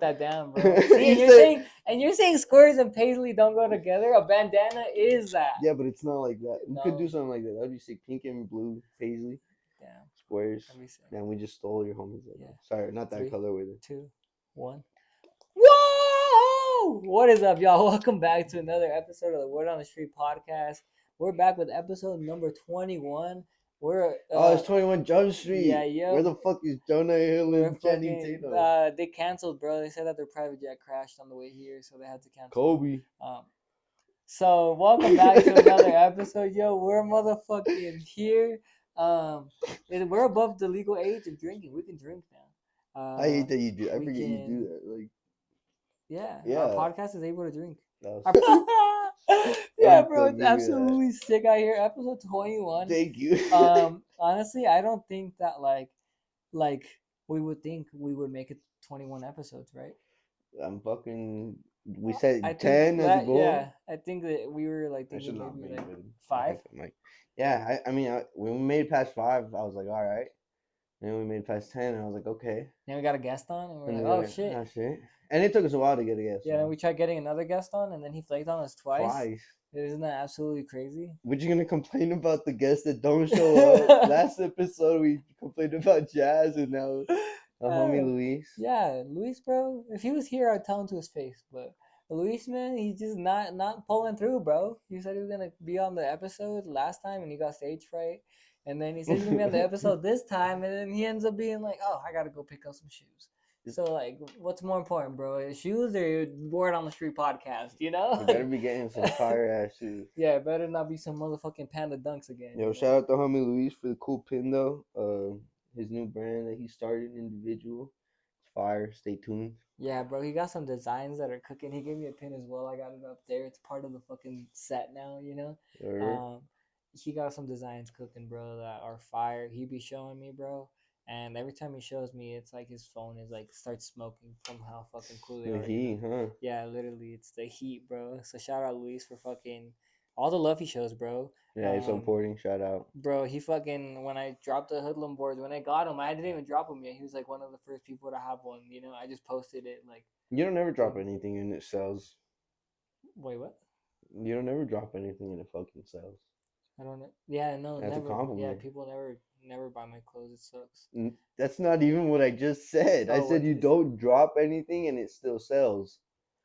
that down, bro. See, you're saying squares and paisley don't go together. A bandana is that. Yeah, but it's not like that. We could No. do something like that. That'd be sick. Pink and blue paisley. Damn. Squares. That'd be sick. Man, we just stole your homies. Yeah. Sorry, not that 3, colorway. 2, 1. Whoa! What is up, y'all? Welcome back to another episode of the Word on the Street podcast. We're back with episode number 21. We're it's 21 JumpSkreet. Yeah, yeah. Where the fuck is Jonah Hill and Channing Tatum? They canceled, bro. They said that their private jet crashed on the way here, so they had to cancel. Kobe. So welcome back to another episode, yo. We're motherfucking here. We're above the legal age of drinking. We can drink now. I hate that you do. I forget you do that. Like, yeah. Our podcast is able to drink. Yeah, bro, it's absolutely sick out here. Episode 21. Thank you. Honestly, I don't think that like we would think we would make it 21 episodes, right? We said 10 as a goal. Yeah, I think that we were like thinking maybe like 5. Yeah, I mean, when we made past 5, I was like, all right. Then we made past 10, and I was like, okay. Then we got a guest on, and we're like, oh shit. And it took us a while to get a guest. Yeah, and we tried getting another guest on, and then he flaked on us twice. Isn't that absolutely crazy? We're just gonna complain about the guests that don't show up. Last episode we complained about Jazz, and now homie Luis. Yeah, Luis, bro. If he was here, I'd tell him to his face. But Luis, man, he's just not pulling through, bro. He said he was gonna be on the episode last time, and he got stage fright. And then he said he's gonna be on the episode this time, and then he ends up being like, "Oh, I gotta go pick up some shoes." So, like, what's more important, bro? Shoes or your Word on the Street podcast, you know? You better be getting some fire-ass shoes. Yeah, it better not be some motherfucking Panda Dunks again. Yo, shout out to homie Luis for the cool pin, though. His new brand that he started, Individual. It's fire. Stay tuned. Yeah, bro, he got some designs that are cooking. He gave me a pin as well. I got it up there. It's part of the fucking set now, you know? Sure. He got some designs cooking, bro, that are fire. He be showing me, bro. And every time he shows me, it's like his phone is like starts smoking from how fucking cool they are. The heat, huh? Yeah, literally, it's the heat, bro. So shout out Luis for fucking all the love he shows, bro. Yeah, he's supporting. Shout out, bro. He fucking when I dropped the hoodlum boards, when I got him, I didn't even drop him yet. He was like one of the first people to have one. You know, I just posted it like. You don't ever drop anything and it sells. Wait, what? You don't ever drop anything and it fucking sells. I don't know. Yeah, no, that's never. A compliment. Yeah, people never buy my clothes. It sucks. That's not even what I just said. I said you don't drop anything and it still sells.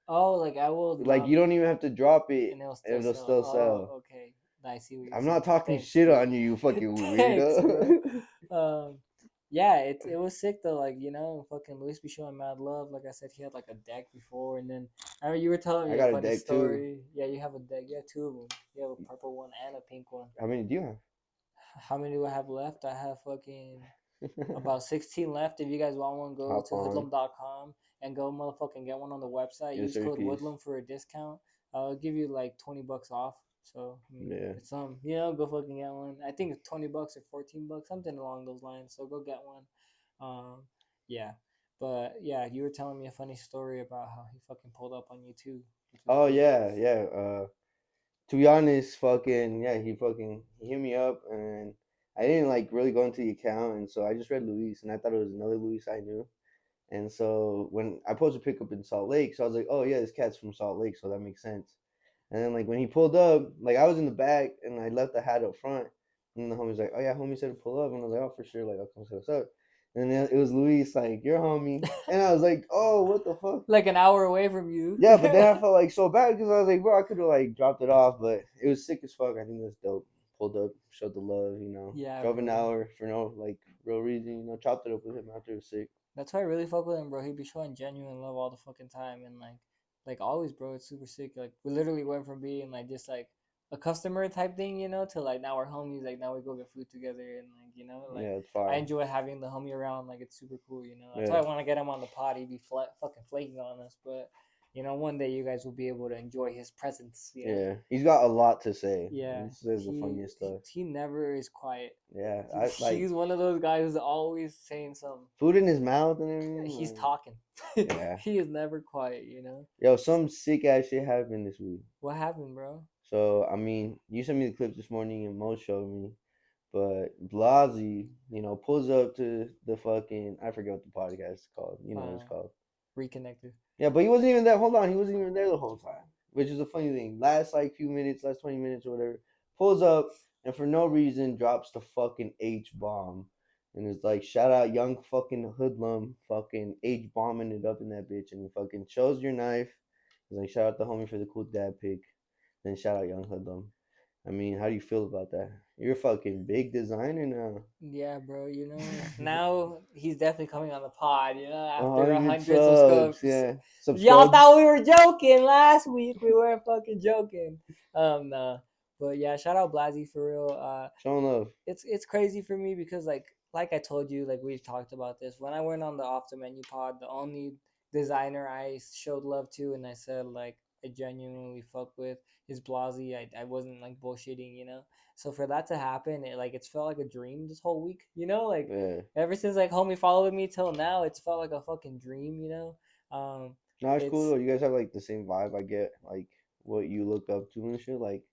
Oh, like I will. Like you don't even have to drop it and it'll still sell. Oh, okay. I see what you're I'm saying. not talking shit on you, you fucking weirdo. Yeah, it was sick though. Like, you know, fucking Luis be showing mad love. Like I said, he had like a deck before, and then I remember you were telling me a funny story. Too. Yeah, you have a deck. You have 2 of them. You have a purple one and a pink one. How many do you have? How many do I have left? I have fucking about 16 left. If you guys want one, go to hoodlum.com and go motherfucking get one on the website. Use code Woodlum for a discount. I'll give you like $20 off. So yeah, it's you know, go fucking get one. I think it's $20 or $14, something along those lines. So go get one. Yeah, but yeah, you were telling me a funny story about how he fucking pulled up on you too. Oh yeah. To be honest, fucking yeah, he hit me up and I didn't like really go into the account, and so I just read Luis and I thought it was another Luis I knew. And so when I posted pick up in Salt Lake, so I was like, oh yeah, this cat's from Salt Lake, so that makes sense. And then like when he pulled up, like I was in the back and I left the hat up front, and the homie's like, oh yeah, homie said to pull up, and I was like, oh for sure, like I'll come say what's up. And then it was Luis, like, your homie. And I was like, oh, what the fuck? Like an hour away from you. Yeah, but then I felt like so bad because I was like, bro, I could have like dropped it off, but it was sick as fuck. I think that's dope. Pulled up, showed the love, you know. Yeah. Drove an hour for no like real reason, you know. Chopped it up with him after it was sick. That's why I really fuck with him, bro. He be showing genuine love all the fucking time, and like always, bro. It's super sick. Like we literally went from being like just like a customer type thing, you know, to like now we're homies. Like now we go get food together, and like you know, like yeah, it's fire. I enjoy having the homie around. Like it's super cool, you know. That's why I want to get him on the pod. He'd be fucking flaking on us, but you know, one day you guys will be able to enjoy his presence. You know? Yeah, he's got a lot to say. Yeah, he says the funniest stuff. He never is quiet. Yeah, he's one of those guys who's always saying something. Food in his mouth and everything. He's talking. Yeah, he is never quiet. You know. Yo, some sick ass shit happened this week. What happened, bro? So I mean, you sent me the clip this morning and Mo showed me. But Blasey, you know, pulls up to the fucking, I forget what the podcast is called. You know what it's called. reconnected. Yeah, but he wasn't even there. Hold on, he wasn't even there the whole time, which is a funny thing. Last like few minutes, last 20 minutes or whatever, pulls up and for no reason drops the fucking H bomb, and it's like shout out young fucking hoodlum, fucking H bombing it up in that bitch, and he fucking shows your knife. He's like shout out the homie for the cool dad pic, then shout out young hoodlum. I mean, how do you feel about that? You're a fucking big designer now. Yeah, bro. You know, now he's definitely coming on the pod. You know, A after a hundred hundred subs, subscribers. yeah, Y'all subscribes. thought we were joking last week. We weren't fucking joking. Nah. But yeah, shout out Blasey for real. Showing love. It's crazy for me because like I told you, like we've talked about this. When I went on the off the menu pod, the only designer I showed love to and I said like I genuinely fuck with is Blasey. I wasn't like bullshitting, you know. So for that to happen, it's felt like a dream this whole week, you know. Like Yeah. ever since like homie followed me till now, it's felt like a fucking dream, you know. No, it's cool It's though. You guys have like the same vibe. I get like what you look up to and shit. Like,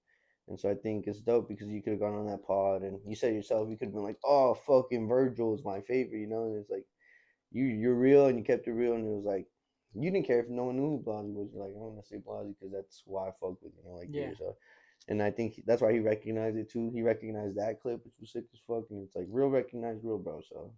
and so I think it's dope because you could have gone on that pod and you said yourself you could have been like, oh fucking Virgil is my favorite, you know. And it's like you're real and you kept it real and it was like you didn't care if no one knew who Blasey was. You're like, I want to say Blasey because that's who I fuck with, you know, like yeah. yours. So, and I think that's why he recognized it too. He recognized that clip, which was sick as fuck, and it's like real recognized real, bro. So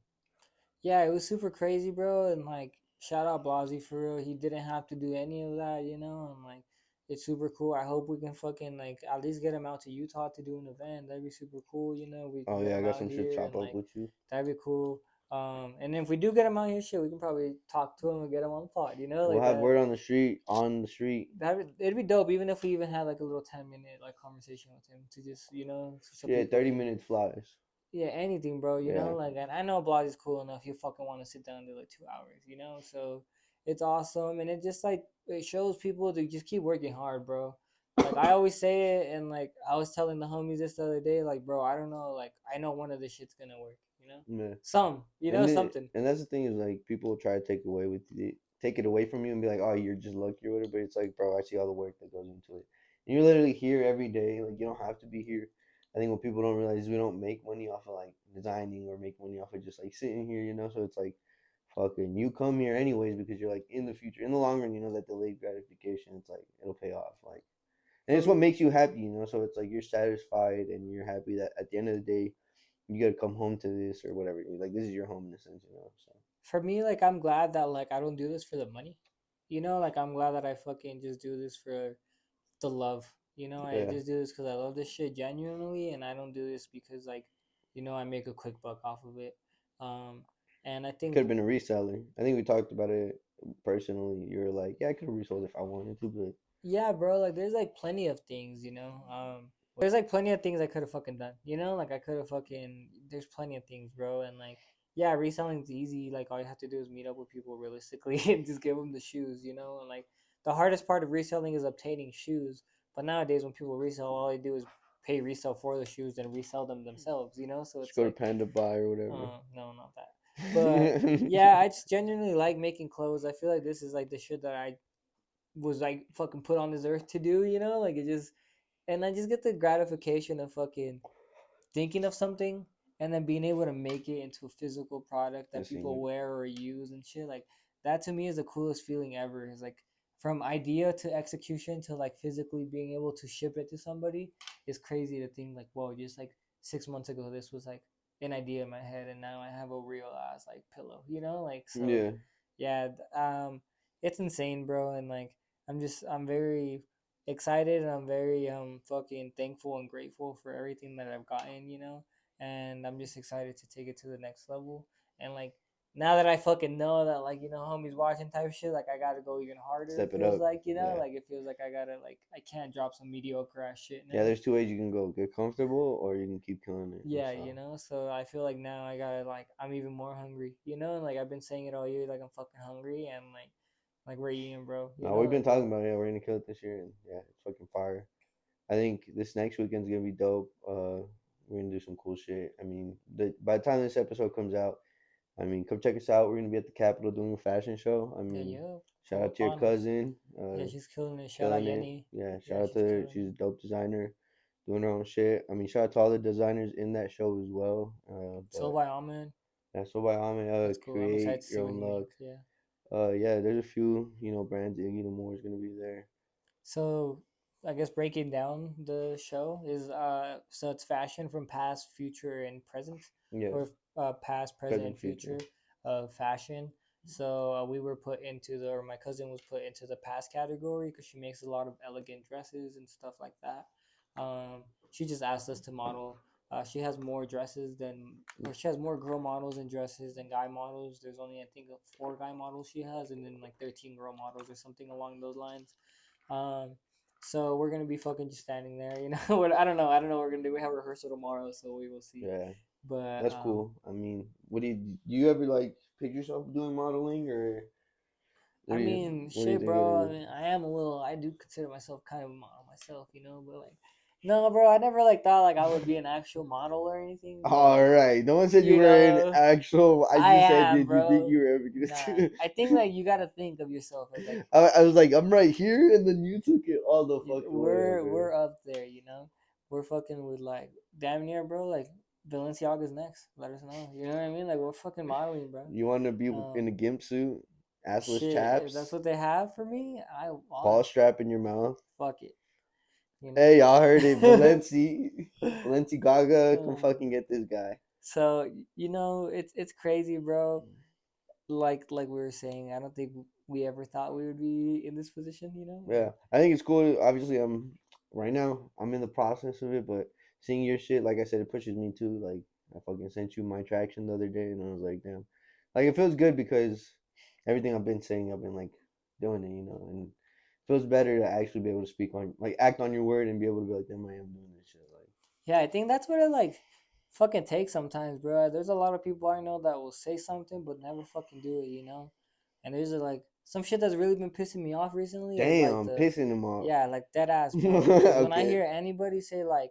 Yeah, it was super crazy, bro. And like, shout out Blasey for real. He didn't have to do any of that, you know. And like, it's super cool. I hope we can fucking like at least get him out to Utah to do an event. That'd be super cool, you know. We oh can get yeah, I him got out some shit here chop and up like, with you. that'd be cool. And if we do get him out here, shit, we can probably talk to him and get him on the pod, you know, We'll like have that. word on the street, on the street. It'd be dope, even if we even had like a little 10 minute like conversation with him to just so Shit, people 30 can minutes flies. yeah, anything, bro. You know, Yeah. like, and I know Blog is cool enough. You fucking want to sit down and do like 2 hours, you know. So it's awesome, and it just like it shows people to just keep working hard, bro. Like I always say it, and like I was telling the homies this the other day, like, bro, I don't know, like I know one of this shit's gonna work, you know. Yeah. Something. And that's the thing is like people try to take it away from you and be like, oh, you're just lucky or whatever. But it's like, bro, I see all the work that goes into it. And you're literally here every day. Like you don't have to be here. I think what people don't realize is we don't make money off of like designing or make money off of just like sitting here, you know. So it's like, fucking, you come here anyways because you're like in the future, in the long run, you know that delayed gratification. It's like it'll pay off. Like, and For it's what me, makes you happy, you know. So it's like you're satisfied and you're happy that at the end of the day you gotta come home to this or whatever. Like this is your home in a sense, you know. So like I'm glad that like I don't do this for the money, you know. Like I'm glad that I fucking just do this for the love. You know, I yeah, just do this because I love this shit genuinely, and I don't do this because like, I make a quick buck off of it. Um, and I could think have been a reseller. I think we talked about it personally. You were like, yeah, I could have resold if I wanted to, but yeah, bro, like there's like plenty of things, there's like plenty of things I could have fucking done. You know, like I could have fucking. There's plenty of things, bro, and like. Yeah, reselling's easy. Like all you have to do is meet up with people realistically and just give them the shoes, you know. And like the hardest part of reselling is obtaining shoes. But nowadays, when people resell, all they do is pay resale for the shoes and resell them themselves, you know. So just it's go to like, Panda Buy or whatever. no, not that. But yeah, I just genuinely like making clothes. I feel like this is like the shit that I was like fucking put on this earth to do, you know. Like it just, and I just get the gratification of fucking thinking of something and then being able to make it into a physical product I that seen people it. wear or use and shit. Like that to me is the coolest feeling ever. Is like from idea to execution to like physically being able to ship it to somebody is crazy to think like, whoa, just like 6 months ago this was like an idea in my head and now I have a real ass like pillow, you know? Like so Yeah, yeah, it's insane, bro, and like I'm very excited and I'm very fucking thankful and grateful for everything that I've gotten, you know? And I'm just excited to take it to the next level. And like now that I fucking know that like, homies watching type shit, like I gotta go even harder, it step it feels up. like, Yeah, like it feels like I gotta like I can't drop some mediocre ass shit yeah. now. There's two ways you can go: get comfortable or you can keep killing it. And Yeah, so so I feel like now I gotta like I'm even more hungry, and like I've been saying it all year, like I'm fucking hungry and like we're eating, bro, now we've been like talking about it. Yeah, we're gonna kill it this year, and yeah, it's fucking fire. I think this next weekend's gonna be dope. We're gonna do some cool shit. I mean, by the time this episode comes out, I mean, come check us out. We're gonna be at the Capitol doing a fashion show. I yeah, mean, yeah, shout come out to your upon us. cousin, Yeah, she's killing it. Shout out killing it. Yenny. Yeah, shout Yeah, out to she's her. killing She's it. a dope designer, doing her own shit. I mean, shout out to all the designers in that show as well. So But by Almond, yeah, so by Ahmed, that's cool. I'm excited create to see your what own he luck. makes. Yeah. Yeah, there's a few, brands. Iggy Moore is gonna be there. So I guess breaking down the show is so it's fashion from past, future, and present, Yes, or past, present, and present, future. future of fashion. So we were put into the, or my cousin was put into the past category because she makes a lot of elegant dresses and stuff like that. She just asked us to model. She has more dresses than, or she has more girl models and dresses than guy models. There's only, I think, 4 guy models she has, and then like 13 girl models or something along those lines. Um, so we're gonna be fucking just standing there, you know. What I don't know. I don't know what we're gonna do. We have rehearsal tomorrow, so we will see. Yeah, But that's cool. I mean, what do you ever like picture yourself doing modeling, or I mean, what do you shit, think it bro. I is? mean, I am a little. I do consider myself kind of a model myself, you know. But like, no, bro. I never like thought like I would be an actual model or anything. But All right, no one said you you were an know, actual. I I just said, am, did you think bro. you were ever Nah, gonna? I think like you gotta think of yourself as like I was like, I'm right here, and then you took it all the fucking way over. we're up there, you know. We're fucking with like damn near, bro. Like Balenciaga's next. Let us know. You know what I mean? Like we're fucking modeling, bro. You want to be in Um, a gimp suit, assless shit. If that's chaps, what they have for me, I want ball it. strap in your mouth. Fuck it. You Hey, y'all heard it, know. Valenci Gaga, come um, fucking get this guy. so you know, it's crazy, bro. Like we were saying, I don't think we ever thought we would be in this position. You know, like Yeah, I think it's cool. Obviously, right now. I'm in the process of it, but seeing your shit, like I said, it pushes me too. Like I fucking sent you my traction the other day, and I was like, damn, like it feels good because everything I've been saying, I've been like doing it, and it feels better to actually be able to speak on, like, act on your word and be able to be like, damn, I am doing this shit. Like, yeah, I think that's what it like fucking takes sometimes, bro. There's a lot of people I know that will say something but never fucking do it, you know? And there's like some shit that's really been pissing me off recently is like damn, the, pissing him off. yeah, like dead ass, bro. Because when I Okay, hear anybody say like,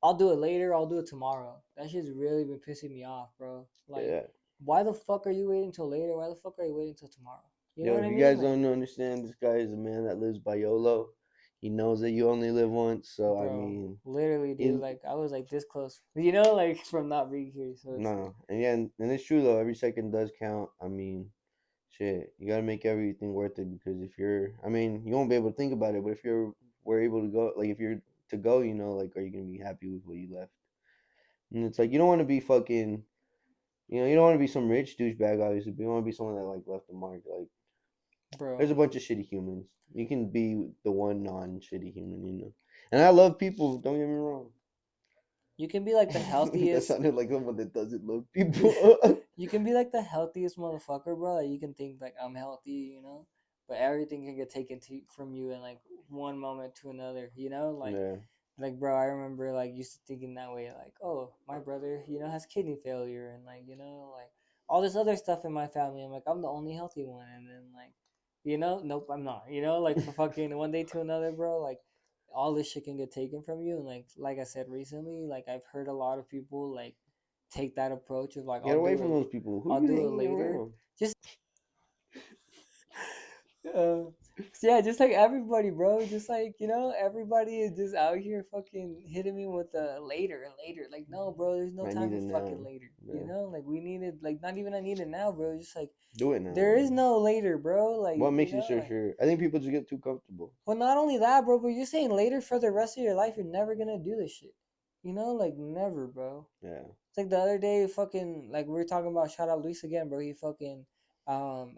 I'll do it later, I'll do it tomorrow, that shit's really been pissing me off, bro. Like, yeah. why the fuck are you waiting till later? Why the fuck are you waiting till tomorrow? You know Yo, what if I you mean? guys Like, don't understand, this guy is a man that lives by YOLO. He knows that you only live once, so I bro, mean, literally, dude. he Like, I was like this close, you know, like from not being here. So it's like, no, and yeah, and it's true though. Every second does count. I mean, shit, you gotta make everything worth it because if you're, I mean, you won't be able to think about it, but if were able to go, like if you're to go, like, are you gonna be happy with what you left? And it's like you don't want to be fucking, you don't want to be some rich douchebag, obviously, but you want to be someone that like left a mark. Like, there's bro, a bunch of shitty humans. You can be the one non-shitty human. And I love people. Don't get me wrong. you can be like the That healthiest. sounded like someone that doesn't love people. You can be like the healthiest motherfucker, bro. Like, you can think like I'm healthy, you know, but everything can get taken from you in like one moment to another, you know, Yeah. like bro, I remember like used to thinking that way, like, oh, my brother, you know, has kidney failure and like, you know, like all this other stuff in my family. I'm like, I'm the only healthy one, and then like, you know, nope, I'm not. You know, like for fucking one day to another, bro. Like all this shit can get taken from you, and like I said recently, like I've heard a lot of people like take that approach of like Get away from those people. Who I'll you do it hanging later. around? Just uh, yeah, just like everybody, bro. Just like, you know, everybody is just out here fucking hitting me with the later and later. Like, no, bro, there's no I time need for it fucking now. later. You Yeah. know, like we need it. Like, not even I need it now, bro. Just like Do it now. there is Like, no later, bro. Like, what you makes you know, so like. sure? I think people just get too comfortable. Well, not only that, bro, but you're saying later for the rest of your life, you're never gonna do this shit. You know, like never, bro. Yeah. It's like the other day, fucking, like we were talking about, shout out Luis again, bro. He fucking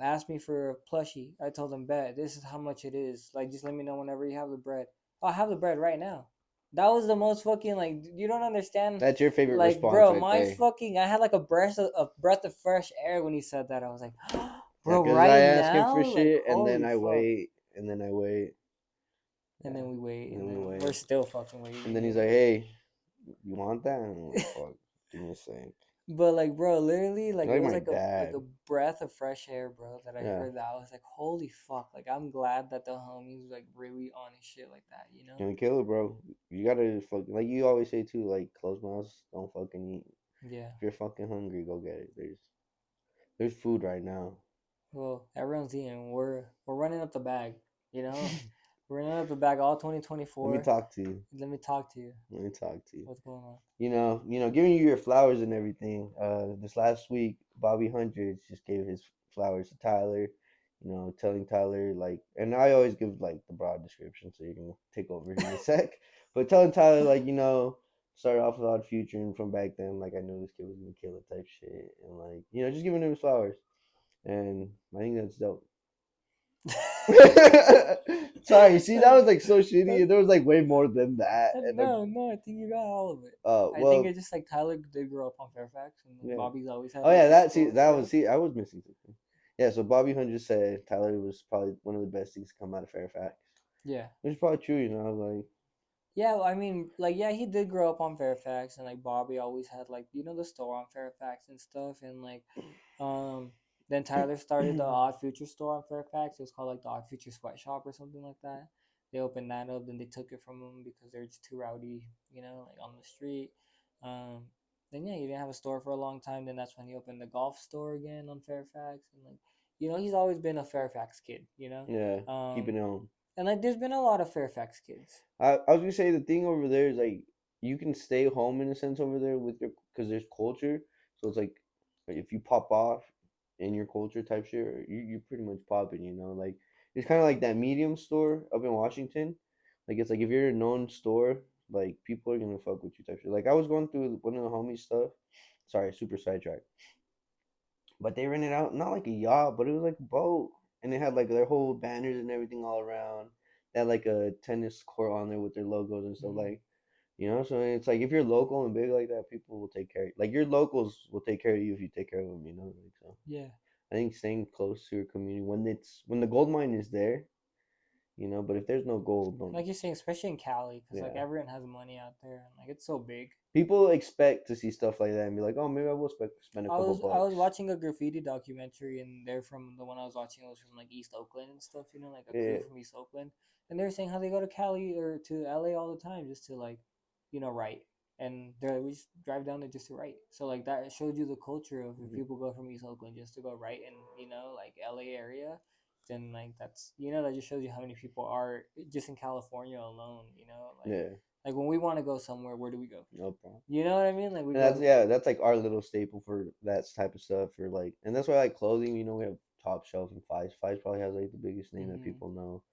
asked me for a plushie. I told him, bet, this is how much it is. Like, just let me know whenever you have the bread. I'll have the bread right now. That was the most fucking, like, you don't understand. That's your favorite Like, response bro, right my there. fucking, I had like a breath of fresh air when he said that. I was like, Yeah, bro, because I right ask him now? for Like, shit and then holy I fuck. wait and then I wait. And Yeah. then we wait, And and then we then we're wait. still fucking And waiting, then you he's like, know? hey, you want that? And I'm like, fuck, give me a sec. But like, bro, literally, like You're it like was my like a dad. breath of fresh air, bro. That I Yeah. heard that I was like, holy fuck! Like I'm glad that the homies like really on his shit like that, you know? Gonna kill it, bro. You gotta fucking, like you always say too, like closed mouths don't fucking eat. Yeah. If you're fucking hungry, go get it. There's food right now. Well, everyone's eating. We're running up the bag, you know? We're running up the bag all Let me 2024. talk to you. Let me talk to you. Let me talk to you. What's going on? Giving you your flowers and everything. This last week, Bobby Hundreds just gave his flowers to Tyler. you know, telling Tyler like, and I always give like the broad description, so you can take over here in a sec. But telling Tyler like, you know, started off with Odd Future, and from back then, like I knew this kid was gonna kill it type shit, and like, you know, just giving him his flowers, and I think that's dope. Sorry, see, that was like so shitty, and there was like way more than that, and like, No, I think you got all of it. I think well, it's just like Tyler did grow up on Fairfax, and yeah. Bobby's always had Oh like yeah, a store that for was him. see, I was missing something. Yeah, so Bobby Hunt just said Tyler was probably one of the best things to come out of Fairfax. Yeah. Which is probably true, you know, like Yeah, well, I mean, like, yeah, he did grow up on Fairfax, and like Bobby always had like the store on Fairfax and stuff, and like, um, then Tyler started the Odd Future store on Fairfax. It was called like the Odd Future Sweatshop or something like that. They opened that up, then they took it from him because they're just too rowdy, like on the street. Um, then yeah, he didn't have a store for a long time. Then that's when he opened the golf store again on Fairfax, and like, he's always been a Fairfax kid, yeah, keeping it on. and like there's been a lot of Fairfax kids. I was gonna say the thing over there is like you can stay home in a sense over there with your because there's culture, so it's like if you pop off in your culture type shit, you're pretty much popping, you know, like it's kind of like that medium store up in Washington, like it's like if you're a known store, like people are gonna fuck with you type shit. Like I was going through one of the homies stuff. Sorry, super sidetrack. But they rented out not like a yacht, but it was like a boat, and they had like their whole banners and everything all around. They had like a tennis court on there with their logos and stuff, Mm, like you know. So it's like if you're local and big like that, people will take care. Like your locals will take care of you if you take care of them, you know. Like so, yeah. I think staying close to your community when the gold mine is there, you know. But if there's no gold, don't. Like you're saying, especially in Cali, because like Yeah, everyone has money out there, and like it's so big. people expect to see stuff like that and be like, oh, maybe I will spend a I couple was I was bucks. watching a graffiti documentary, and they're from the one I was watching was from like East Oakland and stuff. Like a crew Yeah, from East Oakland, and they're saying how they go to Cali or to LA all the time just to like, write, and we just drive down there just to write. So like that showed you the culture of if mhm. people go from East Oakland just to go write in like LA area, then like that's that just shows you how many people are just in California alone. Yeah, Like when we want to go somewhere, where do we go? no problem. You know what I mean? Like we And go that's to yeah, that's like our little staple for that type of stuff. For like, and that's why like clothing. You know, we have Top Shelf and Fives. Fives probably has like the biggest name that hmm people know.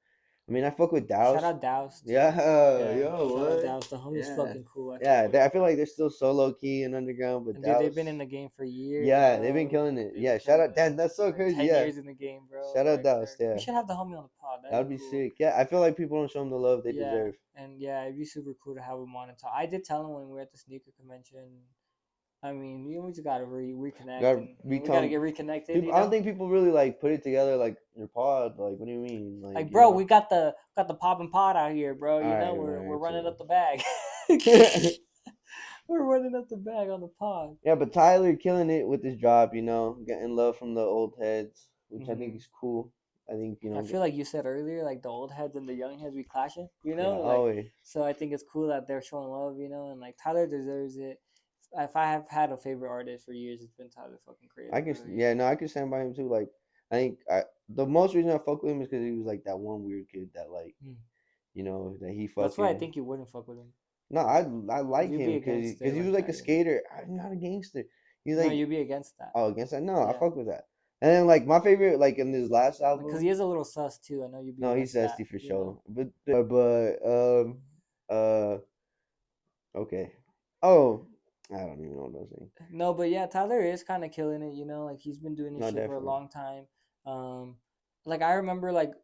I mean, I fuck with Shout Douse. out Doused. Yeah, Yeah, yo, shout out what? Doused. The homie's Yeah, fucking cool. I fuck yeah. with him, I feel bro. like they're still so low key and underground, but And dude, they've Douse. been in the game for years, Yeah, they've been bro. killing it. They've been Yeah, shout killing out it. Dan. That's so Like crazy. 10 Yeah, years in the game, bro. shout out Like Douse. we Yeah, should have the homie on the pod. that That'd would be be cool. sick. Yeah, I feel like people don't show them the love they Yeah, deserve. and yeah, it'd be super cool to have him on and talk. I did tell him when we were at the sneaker convention. I mean, we just gotta reconnect, Gotta and we gotta become get reconnected. people. I don't think people really like put it together like your pod. Like, what do you mean? Like, Like, you bro, know? we got the pop and pod out here, bro. All We're right, running chill. up the bag. We're running up the bag on the pod. Yeah, but Tyler killing it with his job, you know, getting love from the old heads, which I think hmm is cool. I think, you I know, feel like you said earlier, like the old heads and the young heads be clashing, yeah, like always. so. I think it's cool that they're showing love, and like Tyler deserves it. If I have had a favorite artist for years, it's been Tyler fucking I Creator, can, bro. yeah, no, I can stand by him too. Like, I think the most reason I fuck with him is because he was like that one weird kid that, like, Mm. you know, that he That's why I fucking. think you wouldn't fuck with him, No, I cause like you'd him be because against it he was like like a that. skater. I'm not a gangster. He's No, like, you'd be against that. oh, against that. No, I Yeah, fuck with that. And then like my favorite, like in his last because album, he is a little sus too. I know you'd be no, he's against that. zesty for sure. But uh okay. Oh, I don't even know what I was saying. No, but yeah, Tyler is kind of killing it. Like he's been doing this No, shit for a definitely. long time. Like I remember, like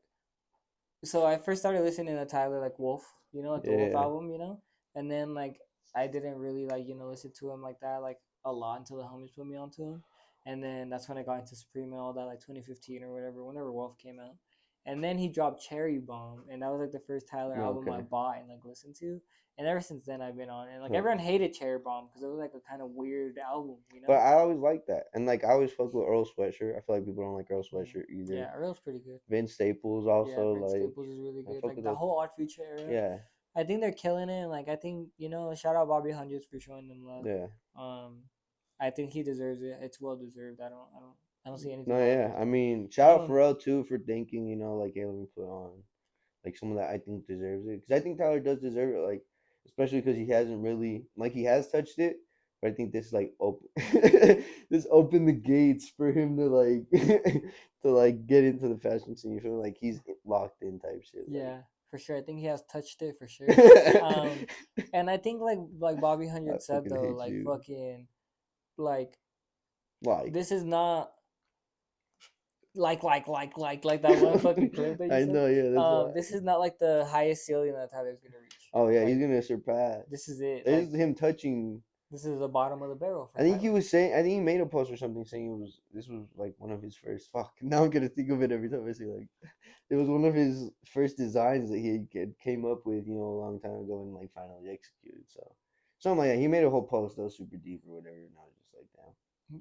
so I first started listening to Tyler like Wolf, like the Wolf Yeah. album, and then like I didn't really like listen to him like that like a lot until the homies put me onto him, and then that's when I got into Supreme and all that like 2015 or whatever, whenever Wolf came out, and then he dropped Cherry Bomb, and that was like the first Tyler No, album I okay. bought and like listened to, and ever since then I've been on it. And like No. everyone hated Cherry Bomb because it was like a kind of weird album, But I always like that. And like I always fuck with Earl Sweatshirt. I feel like people don't like Earl Mhm. Sweatshirt either. Yeah, Earl's pretty good. Vince Staples Yeah, also Vince like Staples is really I good. fuck Like with the those. whole Odd Future era, Yeah. I think they're killing it. And like I think shout out Bobby Hundreds for showing them love. Yeah. Um, I think he deserves it. It's well deserved. I don't see anything No, wrong with yeah. it. I mean, I shout out don't. Pharrell too for thinking, you know, like, hey, let me put on like someone that I think deserves it. Because I think Tyler does deserve it, like, especially because he hasn't really, like, he has touched it, But I think this like open this opened the gates for him to like to like get into the fashion scene. You feel me? Like he's locked in type shit. Yeah, for sure. I think he has touched it for sure. Like. And I think like Bobby I Hundred said fucking though, hate like you. fucking like Like. this is not like that one fucking clip that you I said. know, yeah, that's why. This is not like the highest ceiling that Tyler's gonna reach. Oh yeah, he's Like gonna surpass. this is it. This Like is him touching. this is the bottom of the barrel for I think he Tyler. was saying. I think he made a post or something saying this was like one of his first. Fuck. Now I'm gonna think of it every time I say like, it was one of his first designs that came up with, you know, a long time ago and like finally executed. So something like that. He made a whole post that was super deep or whatever. And I was just like, damn.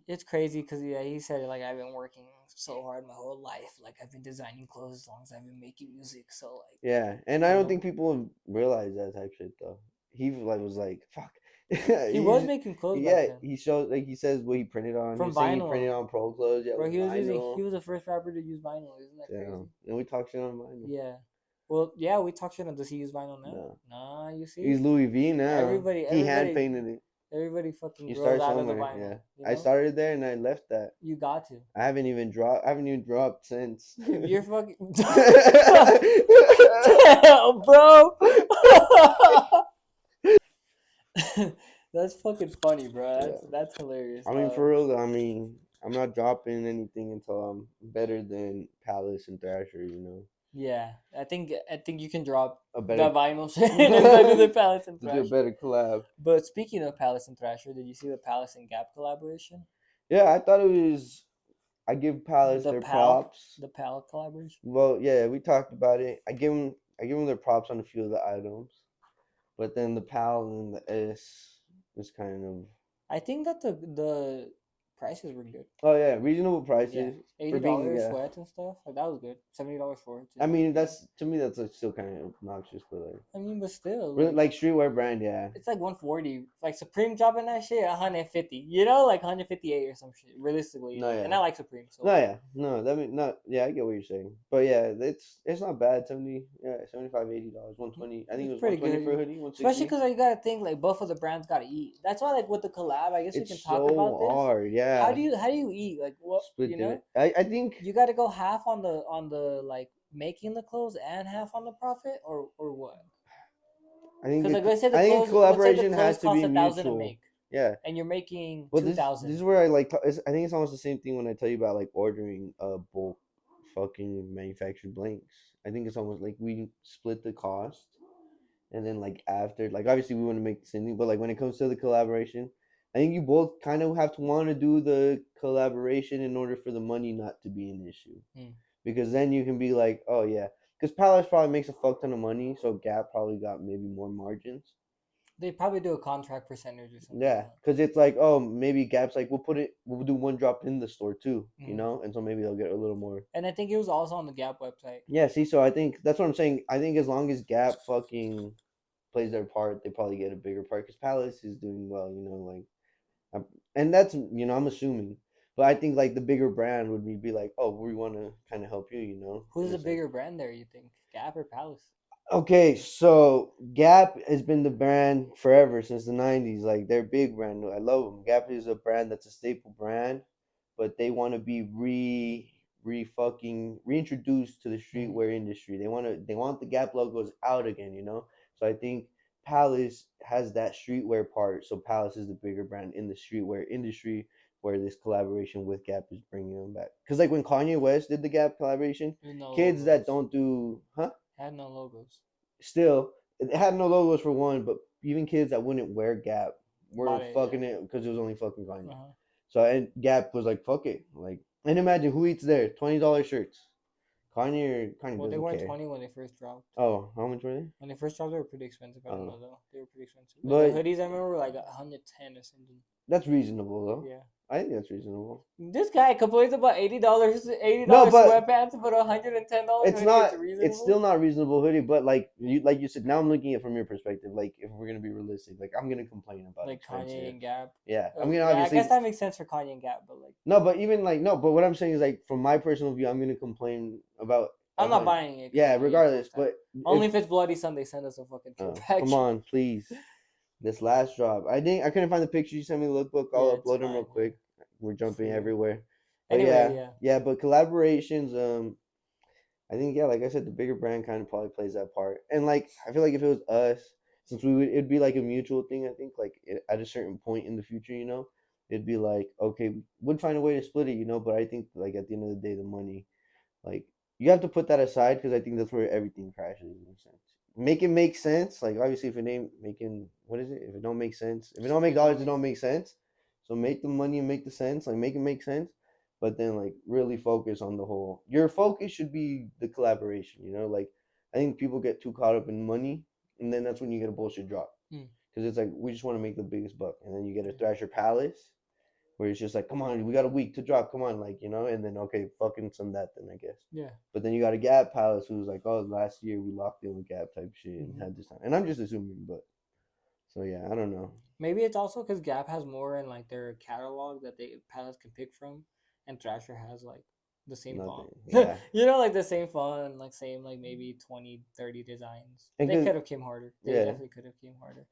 It's crazy because yeah, he said like I've been working so hard my whole life. Like I've been designing clothes as long as I've been making music. So like Yeah, and I you don't know, think people realize that type shit though. He like was like, fuck. he was He's making clothes back yeah. then He showed like he says what he printed on. He from was saying he vinyl. printed on pro clothes. Yeah, Bro, with he was using. vinyl. He was the first rapper to use vinyl. Isn't that crazy? Damn. And we talk shit on vinyl. Yeah. Well, yeah, we talked shit on. Does he use vinyl now? No, Nah, you he's see, Louis V now. everybody, He hand everybody, painted it. everybody fucking You grows start out of the somewhere. vinyl. Yeah, You I know, started there and I left that. you got to. I haven't even dropped. I haven't even dropped since. If you're fucking, damn, bro. That's fucking funny, bro. That's hilarious. I mean, for real, though, I mean, I'm not dropping anything until I'm better than Palace and Thrasher, you know? Yeah, I think you can drop A the better, vinyl shit and then do the Palace and to do a Thrasher. better collab. But speaking of Palace and Thrasher, did you see the Palace and Gap collaboration? Yeah, I thought it was, I give Palace The their Pal, props. the Pal collaboration. Well, yeah, we talked about it. I give them their props on a few of the items. But then the PAL and the S was kind of, I think that the prices were good. oh yeah, reasonable Yeah, prices for being, $80 yeah. sweats and stuff. Like that was good. $70 for it. I mean, that's, to me, that's like still kind of obnoxious, but like, I mean, but still, really, like, like streetwear brand, yeah. it's like 140. Like Supreme dropping that shit, 150. You know, like 158 or some shit. Realistically, No, like, yeah. and I like Supreme. So No, yeah, no, that mean not. Yeah, I get what you're saying, but yeah, it's not bad. 70, yeah, $75, $80, 120. I think it it's was pretty 120 good. for a hoodie, Especially 160. because you gotta think like both of the brands gotta eat. That's why like with the collab, I guess we can It's talk about so this. hard, yeah. How do you eat? Like what Split you the. know? I think You got to go half on the like making the clothes and half on the profit, or what? Because like let's say I think the collaboration clothes has to cost be 1,000 to mutual. make, Yeah. and you're making Well, this 2,000. is where I like. I think it's almost the same thing when I tell you about like ordering bulk, fucking manufactured blanks. I think it's almost like we split the cost, and then like after, like obviously we want to make the same thing, but like when it comes to the collaboration, I think you both kind of have to want to do the collaboration in order for the money not to be an issue, because then you can be like, oh yeah, because Palace probably makes a fuck ton of money, so Gap probably got maybe more margins. They probably do a contract percentage or something. Yeah, Like that. because it's like, oh, maybe Gap's like, we'll do one drop in the store too, you know, and so maybe they'll get a little more. And I think it was also on the Gap website. Yeah, see, so I think that's what I'm saying. I think as long as Gap fucking plays their part, they probably get a bigger part because Palace is doing well, you know, like, and that's, you know, I'm assuming, but I think like the bigger brand would be like, oh, we want to kind of help you, you know. Who's the bigger brand there? You think Gap or Palace? Okay, so Gap has been the brand forever since the '90s. Like they're a big brand. I love them. Gap is a brand that's a staple brand, but they want to be reintroduced to the streetwear industry. They want the Gap logos out again, you know. So I think Palace has that streetwear part. So Palace is the bigger brand in the streetwear industry, where this collaboration with Gap is bringing them back. Because like when Kanye West did the Gap collaboration, No kids logos. that don't do, Had no logos. still, it had no logos for one, but even kids that wouldn't wear Gap were fucking it because it was only fucking Kanye. So and Gap was like, fuck it, like, and imagine who eats there, $20 shirts. Kanye Well, they doesn't weren't care. 20 when they first dropped. Oh, how much were they? When they first dropped, they were pretty expensive. I don't know though. They were pretty expensive. But the hoodies I remember were like 110 or something. That's reasonable though. Yeah. I think that's reasonable. This guy complains about $80 No, but sweatpants, but $110. it's not. Reasonable? It's still not reasonable hoodie. But like you said, now I'm looking at it from your perspective. Like if we're gonna be realistic, like I'm gonna complain about like expensive. Kanye and Gap. Yeah, I I mean obviously. I guess that makes sense for Kanye and Gap, but like no, but even like no, but what I'm saying is like from my personal view, I'm gonna complain about. I'm not buying it. Yeah, regardless, but only if it's Bloody Sunday, send us a fucking kit package. come on, please. This last drop, I couldn't find the picture. You sent me the lookbook. Yeah, I'll it's upload them real fine. quick. We're jumping Figure. everywhere. But Anyway, yeah, yeah. yeah. But collaborations, I think yeah, like I said, the bigger brand kind of probably plays that part. And like I feel like if it was us, since we would, it'd be like a mutual thing. I think like at a certain point in the future, it'd be like okay, we'd find a way to split it, But I think like at the end of the day, the money, like you have to put that aside because I think that's where everything crashes in a sense. Make it make sense. Like obviously, if it ain't making what is it? If it don't make sense, if it don't make dollars, it don't make sense. So make the money and make the sense. Like make it make sense, but then like really focus on the whole. Your focus should be the collaboration. Like I think people get too caught up in money, and then that's when you get a bullshit drop Mm. because it's like we just want to make the biggest buck, and then you get a Yeah. Thrasher Palace where it's just like, come on, we got a week to drop, come on, like and then okay, fucking some that then I guess. Yeah. But then you got a Gap Palace who's like, oh, last year we locked in with Gap type shit and Mhm. had this time, and I'm just assuming, but so yeah, I don't know. Maybe it's also because Gap has more in like their catalog that they palettes can pick from, and Thrasher has like the same font. Nothing, yeah, Like the same font and like same like maybe 20, 30 designs. and They cause could have came harder. They yeah, definitely could have came harder.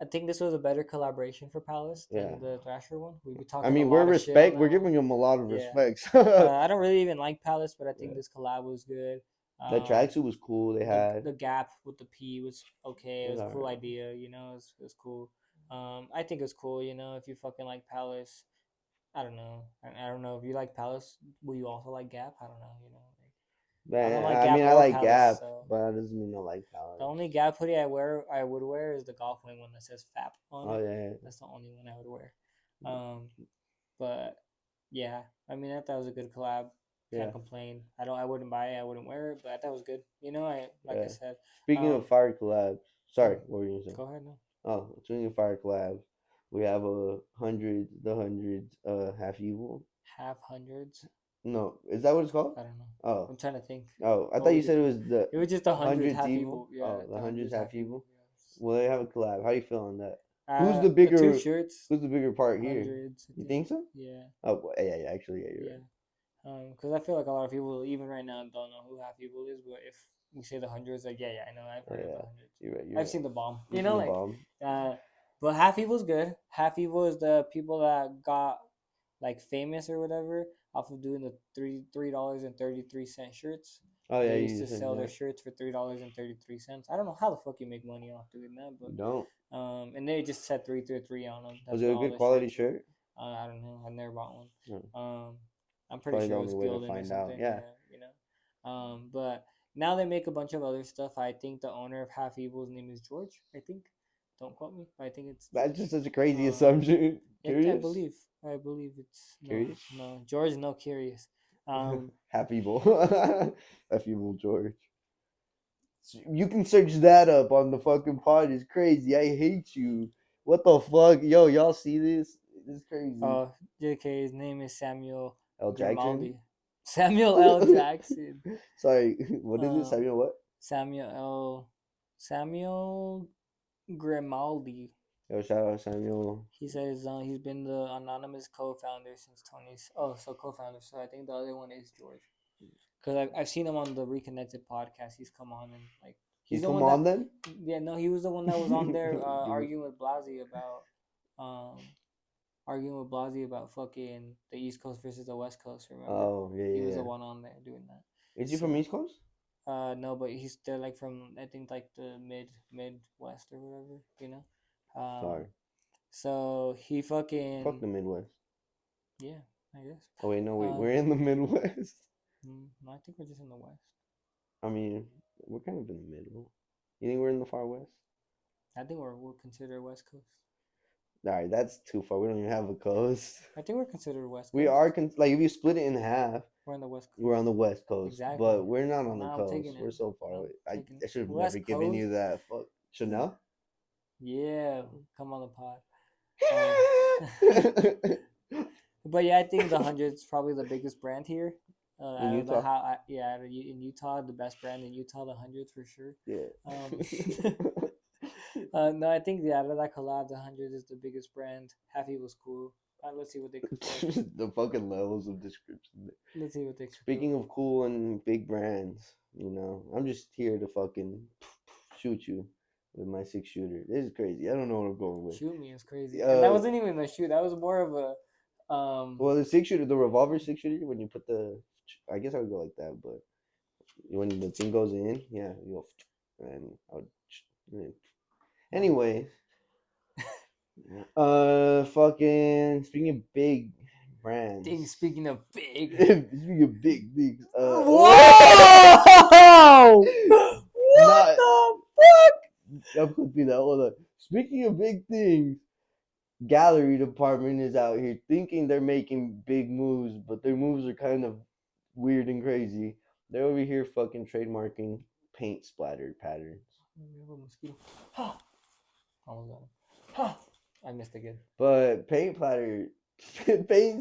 I think this was a better collaboration for Palace yeah. than the Thrasher one. We've been I talking a mean, we're lot of shit on respect. that We're one. giving them a lot of Yeah. respect. I don't really even like Palace, but I think Yeah. this collab was good. That tracksuit was cool. They had The gap with the P was okay. It was a cool alright. idea, it was cool. I think it's cool, if you fucking like Palace. I don't know. I don't know if you like Palace. Will you also like Gap? I don't know. I don't Man, like I Gap mean, I or like Palace, Gap, so but that doesn't mean I like the Palace. only Gap hoodie I would wear is the golf wing one that says FAP on Oh it. yeah, That's the only one I would wear. But yeah, I mean I thought it was a good collab. yeah, Can't complain. I wouldn't buy it. I wouldn't wear it, but I thought it was good. I yeah. said. Speaking of Um, fire collabs, sorry, oh, what were you gonna say? go ahead now. Oh, speaking of fire collabs, we have the hundreds, half evil. Half hundreds. No, is that what it's called? I don't know. Oh, I'm trying to think. oh, I What thought we you just said it read. was the It was just the hundreds hundreds half evil. evil. Yeah, Oh, the the hundreds hundreds half half evil. evil. Well, they have a collab. How do you feel on that? Who's Yeah. the The two bigger? shirts. Who's the bigger part here? Hundreds. I You think. think so? Yeah. Oh, yeah, yeah. Actually, yeah, you're Yeah. right. Because I feel like a lot of people, even right now, don't know who half evil is. But if we say the hundreds, like yeah, I know, I've Oh, heard of the yeah, hundreds. you're right. You're I've right. seen the bomb. You seen the Like, bomb? uh, but half evil's good. Half evil is the people that got like famous or whatever off of doing the $3.33 shirts. Oh yeah, They used you to said sell their that. shirts for $3.33. I don't know how the fuck you make money off doing that, You don't. but and they just said 333 on them. Was That's it what a all good the quality shirts were. shirt? I don't know. I never bought one. No. I'm pretty Probably the sure it only was way to Gildan or find out. something. Yeah. But now they make a bunch of other stuff. I think the owner of Half Evil's name is George. I think. Don't quote me. But I think it's That's George. just such a crazy Um, assumption. I Curious? believe. I believe it's Curious? no George. No, curious. Half evil. Half evil George. You can search that up on the fucking pod. It's crazy. I hate you. What the fuck? Yo, y'all see this? It's crazy. JK. His name is Samuel L. Jackson? Grimaldi. Samuel L. Jackson. Sorry, what is it? Um, Samuel what? Samuel L. Samuel Grimaldi. Yo, shout out Samuel. He says he's been the anonymous co-founder since 20. Oh, so co-founder. So I think the other one is George. Because I've seen him on the Reconnected podcast. He's come on and like He's he's the come one on that then? yeah no he was the one that was on there Give me- um arguing with Blasey about fucking the East Coast versus the West Coast. Remember? Oh, yeah, He yeah, was the yeah. one on there doing that. Is he from East Coast? No, but they're like from I think like the Midwest or whatever. Sorry. So he fucking Fuck the Midwest. yeah, I guess. Oh, wait, no, wait. Uh, We're in the Midwest. No, I think we're just in the West. I mean, we're kind of in the middle. You think we're in the far west? I think we're considered West Coast. All right, that's too far. We don't even have a coast. I think we're considered West Coast. We are like if you split it in half, we're on the West Coast. we're on the West Coast, Exactly. but we're not Well, on the now I'm coast. taking it. We're so far No, away. I'm I taking it. should have West never given you Coast. that. Fuck. Chanel? Yeah, come on the pod. But yeah, I think the hundred's probably the biggest brand here. In Utah? In Utah, the best brand in Utah, the hundreds for sure. Yeah. No, I think out of that collab, the hundreds is the biggest brand. Happy was cool. Let's see what they could say. The fucking levels of description. Let's see what they. Speaking of cool and big brands, I'm just here to fucking shoot you. with my 6-shooter. This is crazy. I don't know what I'm going with. Shoot me is crazy. And that Uh, wasn't even a shoot. That was more of a well, the 6-shooter, the revolver 6-shooter, when you put the, I guess I would go like that, but when the thing goes in, yeah, you go, and I would. Anyway, fucking speaking of big brands. Speaking of big. Speaking of big things. Whoa! What Not. the fuck? I'm confused. Hold on. Speaking of big things, gallery department is out here thinking they're making big moves, but their moves are kind of weird and crazy. They're over here fucking trademarking paint splatter patterns. I missed again. But paint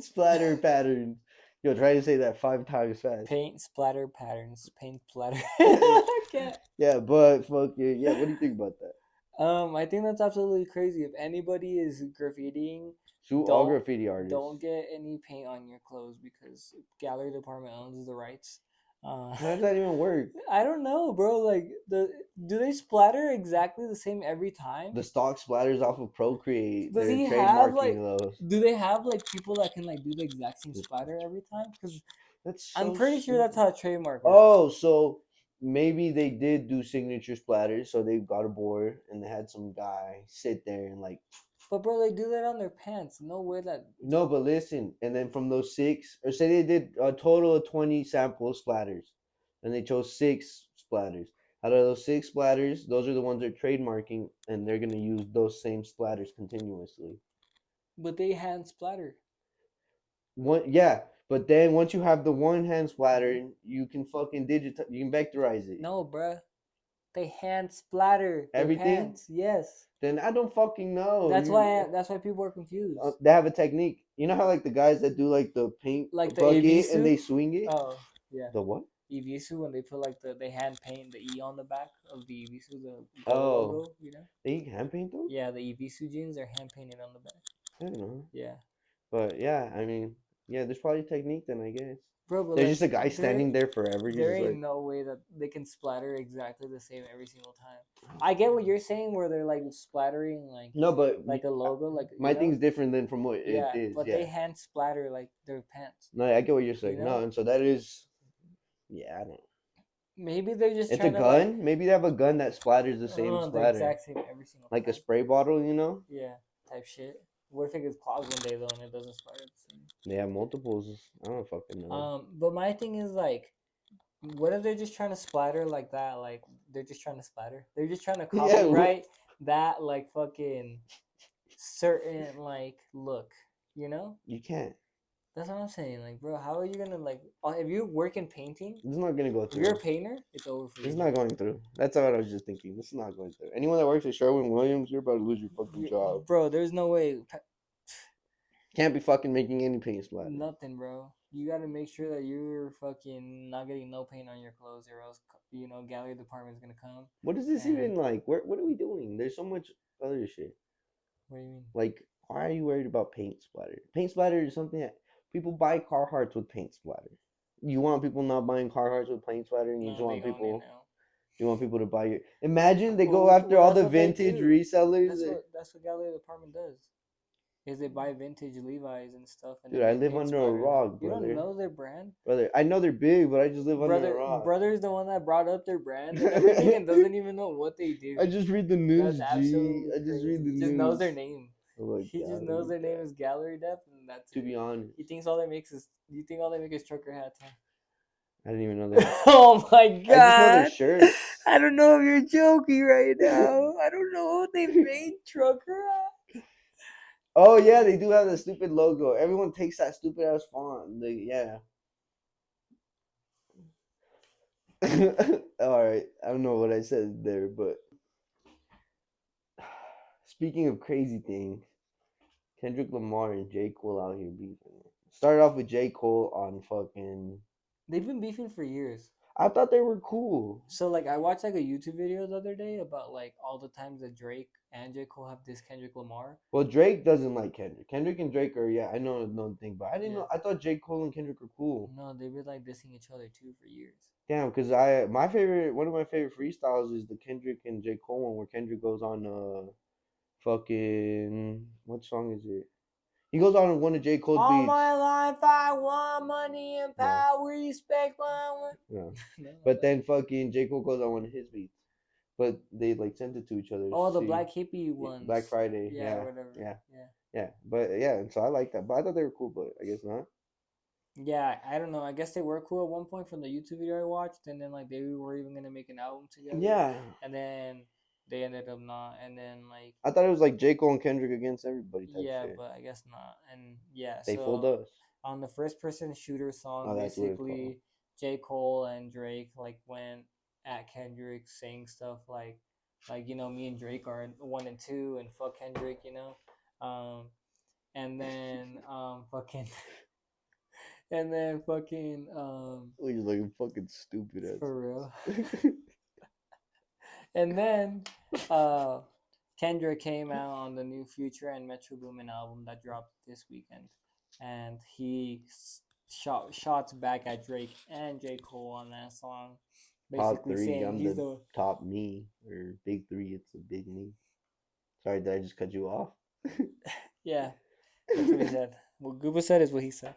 splatter patterns. Yo, try to say that 5 times fast. Paint splatter patterns. Paint splatter. Yeah, but fucking yeah. What do you think about that? I think that's absolutely crazy. If anybody is graffitiing, Sue all graffiti artists. don't get any paint on your clothes because gallery department owns the rights. How does that even work? I don't know, bro. Like do they splatter exactly the same every time? The stock splatters off of Procreate. Does They're he trademarking have like? those. Do they have like people that can like do the exact same splatter every time? Because That's I'm pretty sure that's how a trademark works. Oh, so maybe they did do signature splatters, so they got a board and they had some guy sit there and like. But bro, they do that on their pants. No way that. No, but listen, and then from those 6, or say they did a total of 20 sample splatters, and they chose 6 splatters. Out of those 6 splatters, those are the ones they're trademarking, and they're gonna use those same splatters continuously. But they hand splatter. Yeah, but then once you have the one hand splatter, you can fucking you can vectorize it. No, bruh. They hand splatter everything. Pants. Yes. Then I don't fucking know. That's why people are confused. They have a technique. You know how like the guys that do like the paint like the bucket Evisu? and they swing it. Oh yeah. The what? Evisu, when they put like they hand paint the E on the back of the Evisu, the logo, you know? They hand paint those? Yeah, the Evisu jeans are hand painted on the back. I don't know. Yeah. But yeah, I mean, yeah, there's probably technique then, I guess. Bro, but there's like, just a guy standing there forever. There ain't no way that they can splatter exactly the same every single time. I get what you're saying, where they're like splattering like no, but like a logo, like my thing's different than from what it is. But they hand splatter like their pants. No, I get what you're saying. You know? No, and so that is, yeah, I don't know. Maybe they're just. It's a gun. Like, maybe they have a gun that splatters the same splatter. The exact same every single like time. A spray bottle, you know? Yeah, type shit. What if it gets clogged one day though and it doesn't splatter the same? They have multiples. I don't fucking know. But my thing is like, what if they're just trying to splatter like that? Like they're just trying to splatter. They're just trying to copyright that like fucking certain like look. You know? You can't. That's what I'm saying. Like, bro, how are you gonna like? If you work in painting, it's not gonna go through. If you're a painter, it's over for you. It's not going through. That's what I was just thinking. It's not going through. Anyone that works at Sherwin-Williams, you're about to lose your fucking job, bro. There's no way. Can't be fucking making any paint splatter. Nothing, bro. You gotta make sure that you're fucking not getting no paint on your clothes, or else gallery department's gonna come. What is this even like? What are we doing? There's so much other shit. What do you mean? Like, why are you worried about paint splatter? Paint splatter is something that people buy Carhartts with paint splatter. You want people not buying Carhartts with paint splatter, and you just want people. You want people to buy your. Imagine they go after all the vintage resellers. That's what gallery department does. Is they buy vintage Levi's and stuff. And dude, I live under a rock, brother. You don't know their brand? Brother, I know they're big, but I just live under a rock. Brother's the one that brought up their brand and everything and doesn't even know what they do. I just read the news, G. I just read the news. He just knows their name. He just knows their name is Gallery Dep, and that's to be honest. He thinks all they make is trucker hats, huh? I didn't even know that. Oh my god! I just know their shirts. I don't know if you're joking right now. I don't know if they made trucker hats. Oh yeah, they do have the stupid logo. Everyone takes that stupid ass font. Yeah. All right, I don't know what I said there, but speaking of crazy things, Kendrick Lamar and J. Cole out here beefing. Started off with J. Cole on fucking. They've been beefing for years. I thought they were cool. So like I watched like a YouTube video the other day about like all the times that Drake and J. Cole have dissed Kendrick Lamar. Well, Drake doesn't like Kendrick. Kendrick and Drake are I know another thing, but I didn't know. I thought J. Cole and Kendrick were cool. No, they've been like dissing each other too for years. Damn, because one of my favorite freestyles is the Kendrick and J. Cole one where Kendrick goes on fucking what song is it? He goes on one of J. Cole's All beats. my life I want money and No, power, respect. no. No, not But that. then fucking J. Cole goes on one of his beats. But they like sent it to each other. Oh, the See, Black Hippie ones. Black Friday. Yeah, Yeah, whatever. yeah, Yeah. yeah. But yeah, and so I like that. But I thought they were cool, but I guess not. Yeah, I don't know. I guess they were cool at one point from the YouTube video I watched, and then like they were even gonna make an album together, Yeah, and then they ended up not, and then like I thought it was like J. Cole and Kendrick against everybody type yeah, shit. but I guess not, and yeah. They fooled So us. on the first person shooter song, Oh, that's what it's called. basically J. Cole and Drake like went at Kendrick saying stuff like me and Drake are 1 and 2 and fuck Kendrick, and then fucking and then fucking We just looking fucking stupid for real. as. And then uh Kendrick came out on the new Future and Metro Boomin album that dropped this weekend, and he shot shots back at Drake and J. Cole on that song, Top basically three. saying I'm he's the the top me or big three. It's a big me. Sorry, did I just cut you off? yeah, that's what he said. What Gooba said is what he said.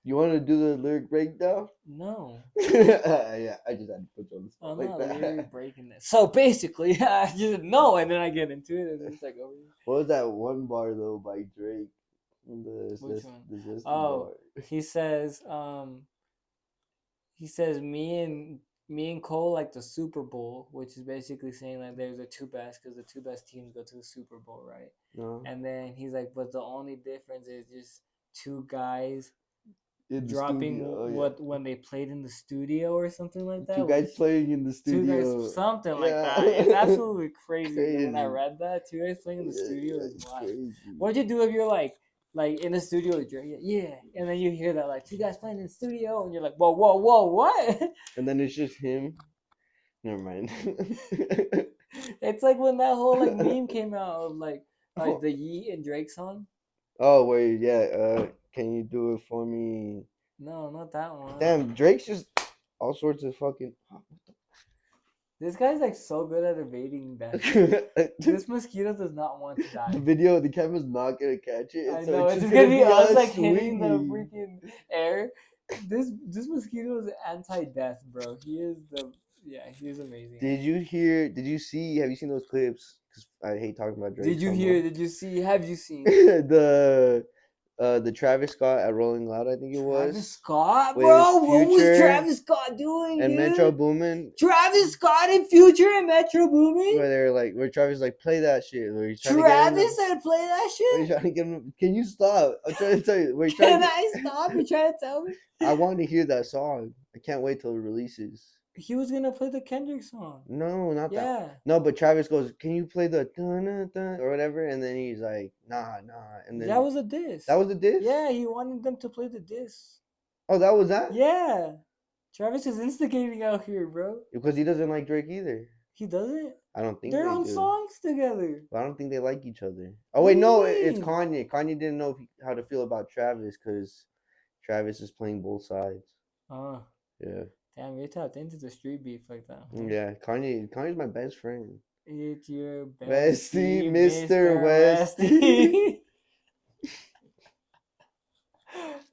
You want to do the lyric breakdown? No, Yeah, I just had to put you on the spot I'm like not that. literally breaking this. So basically, I just no, and then I get into it, and it's like over. What was that one bar though by Drake? Which one? The zesty Oh, bar. he says me and Cole like the Super Bowl, which is basically saying like there's the two best because the two best teams go to the Super Bowl, right? No, And then he's like, but the only difference is just two guys in the dropping studio. Oh yeah, what when they played in the studio or something like that. two guys Which playing in the two guys studio. something like Yeah, that. It's absolutely crazy. crazy. When I read that, two guys playing in the Yeah, studio is it's wild. crazy. What'd you do if you're like in the studio with Drake? Yeah, and then you hear that like two guys playing in the studio, and you're like, whoa, whoa, whoa, what? And then it's just him. Never mind. It's like when that whole like meme came out of like the Yeet and Drake song. Oh wait, yeah. Can you do it for me? No, not that one. Damn, Drake's just all sorts of fucking. This guy's like so good at evading that. This mosquito does not want to die. The video, the camera's not gonna catch it. I So know it's it's just just gonna be us us like hitting the swinging. freaking air. This mosquito is anti-death, bro. He is amazing. Did you hear? Did you see? Have you seen those clips? Because I hate talking about Drake. Did you so hear? much. Did you see? Have you seen? The Travis Scott at Rolling Loud, I think it was. Travis Scott, with bro. What was Future Travis Scott doing, and dude? Metro Boomin. Travis Scott and Future and Metro Boomin. Where they're like, where Travis is like, play that shit. Where he's trying Travis said, "Play that where he's shit." trying to get him. Can you stop? I'm trying to tell you. Where he's Can trying to I stop? You trying to tell me? I want to hear that song. I can't wait till it releases. He was gonna play the Kendrick song. No, not that. Yeah. No, but Travis goes, "Can you play the dun, dun, or whatever?" And then he's like, "Nah." And then That was a diss. that was the diss. Yeah, he wanted them to play the diss. Oh, that was that. Yeah. Travis is instigating out here, bro. Because he doesn't like Drake either. He doesn't. I don't think They're they on do. songs together. But I don't think they like each other. Oh What wait, do you no, it's mean? Kanye. Kanye didn't know how to feel about Travis because Travis is playing both sides. Oh, Yeah. damn, you're tapped into the street beef like that. Huh? Yeah, Kanye's my best friend. It's your Bestie, bestie, Mr. Westie.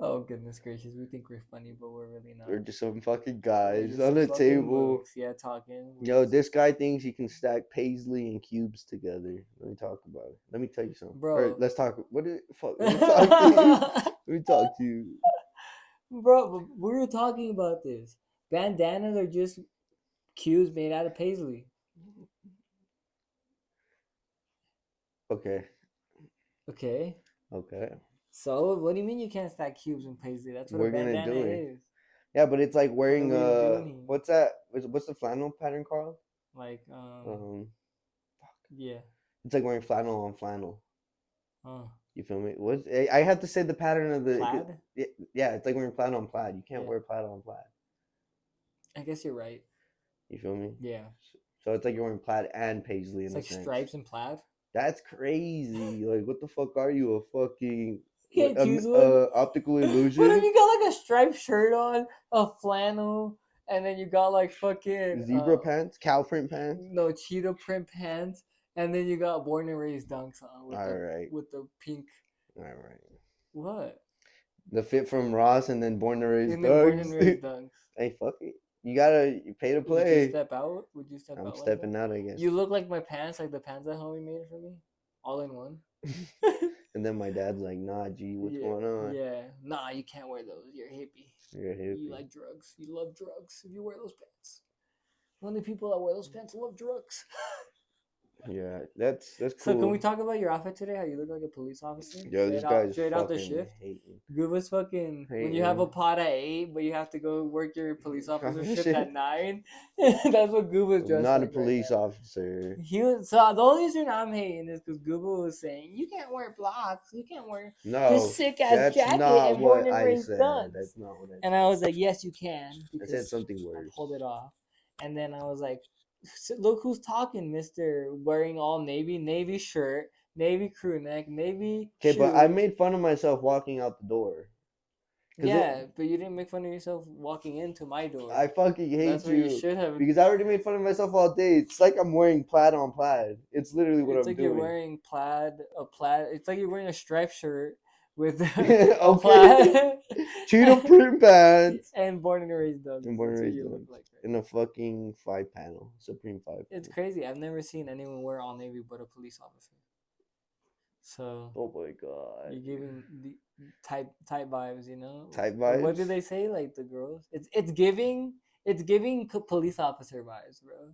Oh goodness gracious, we think we're funny, but we're really not. We're just some fucking We're guys just on some the fucking table. mooks, yeah, talking. Yo, this guy thinks he can stack paisley and cubes together. Let me talk about it. Let me tell you something. Bro. Or let's talk. What is fuck? Let me talk to you. Let me talk to you. Bro, we were talking about this. Bandanas are just cubes made out of paisley. Okay. Okay. Okay. So what do you mean you can't stack cubes in paisley? That's what We're a gonna bandana do it. is. Yeah, but it's like wearing What are we doing? what's that? What's the flannel pattern called? Like yeah. It's like wearing flannel on flannel. Oh. You feel me? What I have to say the pattern of the Plaid? Yeah, it's like wearing plaid on plaid. You can't Yeah. wear plaid on plaid. I guess you're right. You feel me? Yeah. So it's like you're wearing plaid and paisley It's in a like sense. stripes and plaid. That's crazy. Like, what the fuck are you? A fucking You can't choose one. optical illusion? What if you got like a striped shirt on, a flannel, and then you got like fucking Zebra pants, cow print pants. no cheetah print pants, and then you got born and raised dunks on All right. with the pink. All right. What? The fit from Ross and then born and raised And then born and dogs. raised dunks. Hey, fuck it. You gotta pay to Would you play. step out? Would you step I'm out? stepping like out, I guess. You look like my pants, like the pants that homie made for me, all in one. And then my dad's like, "Nah, G, what's going on? Yeah, nah, you can't wear those. You're a hippie. You're a hippie. You like drugs. You love drugs. If you wear those pants, only people that wear those pants love drugs." Yeah, that's cool. So can we talk about your outfit today? How you look like a police officer? Yo, this guy's straight out the shift. Gooba's fucking when you have a pot at 8, but you have to go work your police officer shift at 9. That's what Gooba's dressed not like a police officer. He was so the only reason I'm hating is because Gooba was saying you can't wear blocks, you can't wear this sick ass jacket and born and raised guns. That's not what I said. And I was like, yes, you can. I said something worse. I pulled it off, and then I was like, look who's talking, Mister, wearing all navy shirt, navy crew neck, navy. Okay, but I made fun of myself walking out the door. Yeah, but you didn't make fun of yourself walking into my door. I fucking hate That's what you should have. Because I already made fun of myself all day. It's like I'm wearing plaid on plaid. It's literally what I'm doing. It's like you're wearing a plaid. It's like you're wearing a striped shirt with a plaid. Cheetah print pants. And born and raised dogs. And born and raised dogs. Like, right? In a fucking 5-panel. Supreme 5-panel. It's crazy. I've never seen anyone wear all navy but a police officer. So. Oh my god. You're giving the type vibes, you know. Type vibes. What do they say? Like the girls. It's giving police officer vibes, bro.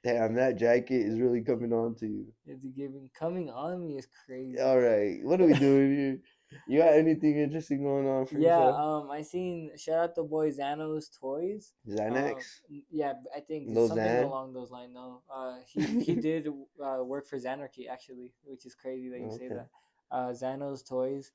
Damn, that jacket is really coming on to you. It's giving coming on me is crazy. All right, what are we doing here? You got anything interesting going on for yourself? I seen shout out the boy Xano's Toys. Xanax. Yeah, I think Lil something Xan? along those lines. No, he did work for Xanarchy actually, which is crazy that you say that. Xano's Toys.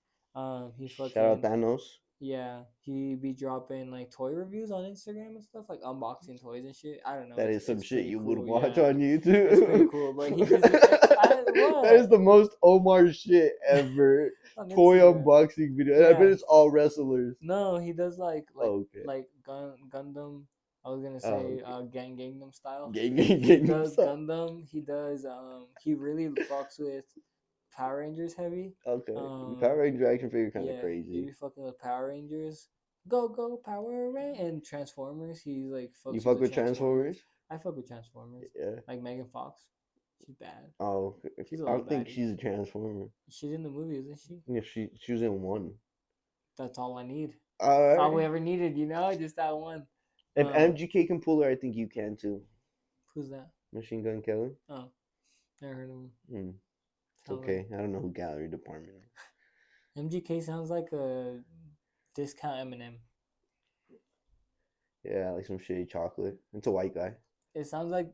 He fucking shout out Thanos. Yeah, he be dropping like toy reviews on Instagram and stuff, like unboxing toys and shit. I don't know. That is some shit you would cool, watch on YouTube. It's pretty cool, but he just that is the most Omar shit ever. Toy unboxing video. Yeah. I bet it's all wrestlers. No, he does like Gundam. I was gonna say Gangnam Style. Gangnam He does Gundam. He does he really fucks with Power Rangers heavy. Okay. Power Ranger action figure kind of crazy. He be fucking with Power Rangers. Go Power Ranger and Transformers. He's like you fuck with Transformers? I fuck with Transformers. Yeah. Like Megan Fox. She's bad. Oh, I don't think she's a Transformer. She's in the movie, isn't she? Yeah, she was in one. That's all I need. That's all we ever needed, you know, just that one. If MGK can pull her, I think you can too. Who's that? Machine Gun Kelly. Oh, never heard of him. Okay, I don't know who Gallery Department is. MGK sounds like a discount Eminem. Yeah, like some shitty chocolate. It's a white guy. It sounds like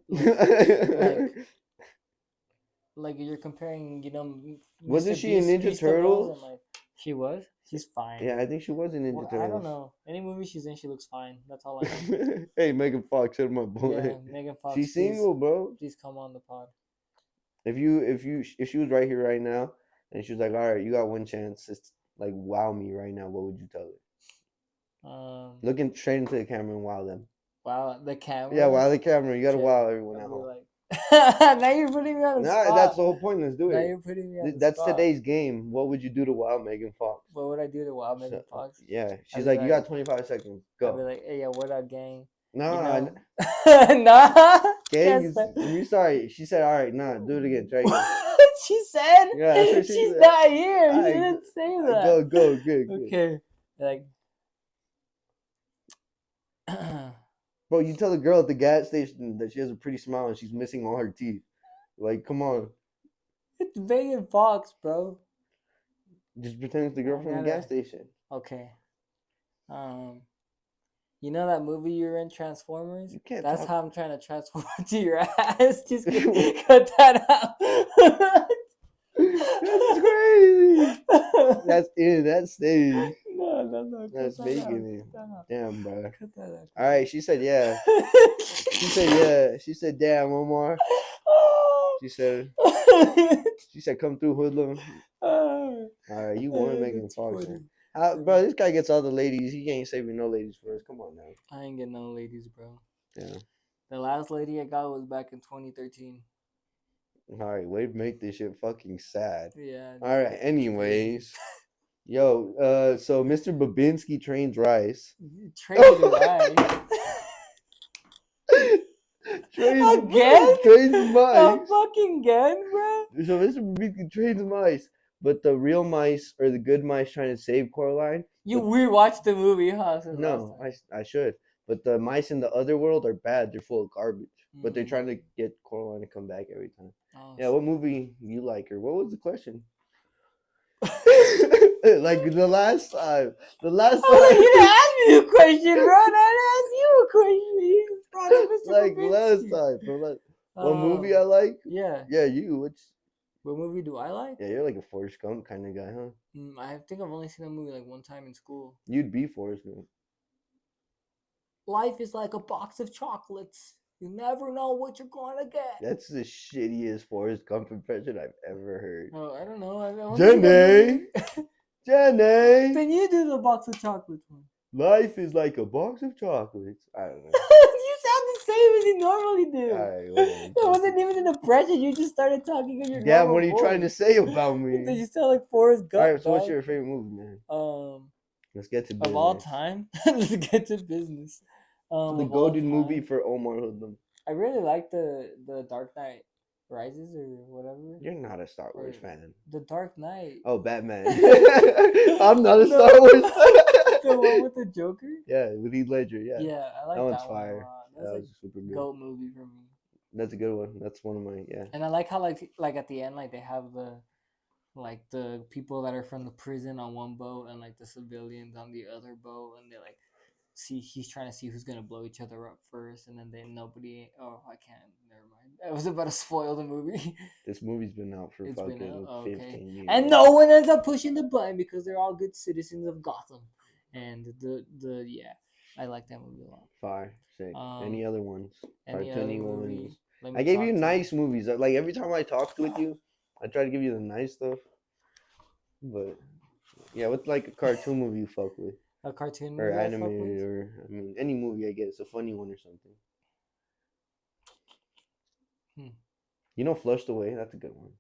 you're comparing, you know. Wasn't she in Ninja Turtles? She was. She's fine. Yeah, I think she was in Ninja Turtles. I don't know. Any movie she's in, she looks fine. That's all I know. Hey, Megan Fox, said my boy. Yeah, Megan Fox. She's single, bro. Please come on the pod. If she was right here right now, and she was like, all right, you got one chance to like wow me right now, what would you tell her? Looking straight into the camera and wow them. Wow the camera. Yeah, wow the camera. You gotta wow everyone at home. Now you're putting me on the spot. That's the whole point. Let's do it. Now you're putting me on the That's spot. Today's game. What would you do to wow Megan Fox? What would I do to wow Megan Fox? Yeah, she's like, you got 25 seconds. Go. I'd be like, hey, yeah, what up, gang? Nah. Nah. Gang, you sorry. She said, all right, nah, do it again. Try again. She said? Yeah, she's not here. She didn't say that. Go, good. Okay. Like. Bro, you tell the girl at the gas station that she has a pretty smile and she's missing all her teeth. Like, come on. It's Megan Fox, bro. Just pretend it's the girl from the gas station. Okay. You know that movie you're in, Transformers? You can't. That's how I'm trying to transform to your ass. Just cut that out. That's crazy. That's in that stage. No. That's making it. Damn, bro. Cut that out. All right, she said yeah. She said damn, Omar. She said come through, hoodlum. All right, you won Megan Fox. Bro, this guy gets all the ladies. He ain't saving no ladies for us. Come on now. I ain't getting no ladies, bro. Yeah. The last lady I got was back in 2013. All right, way to make this shit fucking sad. Yeah. All right. Anyways, yo, so Mr. Babinski trains rice. Trained rice. Trains mice. Fucking again, bro. So Mr. Babinski trains mice, but the real mice or the good mice trying to save Coraline. You rewatched the movie, huh? No, I should. But the mice in the other world are bad. They're full of garbage. But they're trying to get Coraline to come back every time. Oh, yeah, what movie you like, or what was the question? Like the last time. You didn't ask me a question, bro. I asked you a question. You brought up Mr. Like Babinski. last time. What movie I like? Yeah. Yeah, you. What movie do I like? Yeah, you're like a Forrest Gump kind of guy, huh? I think I've only seen a movie like one time in school. You'd be Forrest Gump. Life is like a box of chocolates. You never know what you're gonna get. That's the shittiest Forrest Gump impression I've ever heard. Oh, I don't know. Jenny! Jenny! Then you do the box of chocolates one. Life is like a box of chocolates. I don't know. You sound the same as you normally do. Alright, It wasn't even an impression. You just started talking in your yeah, normal what are you trying to say about me? Did you sound like Forrest Gump? Alright, so what's your favorite movie, man? Let's get to business. Of all time? Let's get to business. The golden movie for Omar Hoodlum. I really like the Dark Knight Rises or whatever. You're not a Star Wars fan. The Dark Knight. Oh, Batman. I'm not a Star Wars fan. The one with the Joker? Yeah, with Heath Ledger, yeah. Yeah, I like that one's one fire. a lot. That was a super good GOAT movie for me. That's a good one. That's one of my, yeah. And I like how like at the end, like they have the people that are from the prison on one boat and like the civilians on the other boat, and they like he's trying to see who's gonna blow each other up first, and then nobody. Oh, I can't. Never mind. I was about to spoil the movie. This movie's been out for fucking 15 years. And no one ends up pushing the button because they're all good citizens of Gotham. And yeah, I like that movie a lot. Fire. Sick. Any other ones? Cartoony ones. I gave you nice movies. Like every time I talked with you, I try to give you the nice stuff. But yeah, what's like a cartoon movie you fuck with? A cartoon movie or animated, or I mean, any movie I guess, a funny one or something. You know, Flushed Away. That's a good one.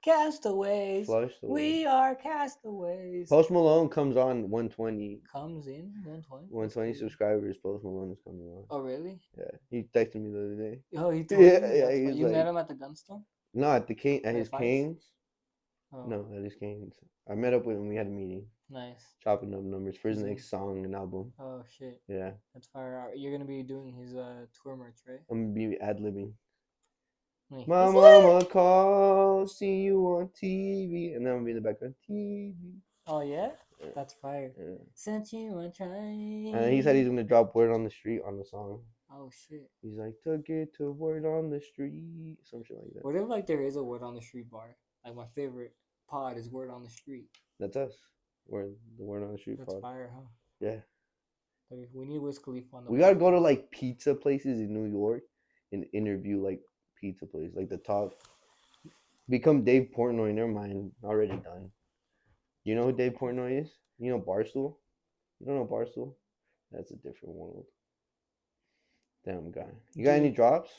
Castaways. Flushed Away. We are castaways. Post Malone comes on 120. Comes in 120. 120 subscribers. Post Malone is coming on. Oh really? Yeah, he texted me the other day. Oh, he told yeah. You met him at the gun store? No, at his Canes. Oh. No, at his Canes. I met up with him. We had a meeting. Nice. Chopping up numbers for his next song and album. Oh shit. Yeah. That's fire. You're gonna be doing his tour merch, right? I'm gonna be ad-libbing. Wait, my mama calls, see you on TV, and then I'm gonna be in the background. TV. Oh yeah? That's fire. Yeah. Sent you on trying. And he said he's gonna drop Word on the Street on the song. Oh shit. He's like, took it to Word on the Street, some shit like that. What if like there is a Word on the Street bar? Like my favorite pod is Word on the Street. That's us. We're the Word on the Street That's pod. fire, huh? Yeah. Like, we need Wiz Khalifa on the. We gotta go to like pizza places in New York and interview like pizza places, like the top. Become Dave Portnoy. Never mind, already done. You know who Dave Portnoy is? You know Barstool? You don't know Barstool? That's a different world. Damn guy. You got any drops?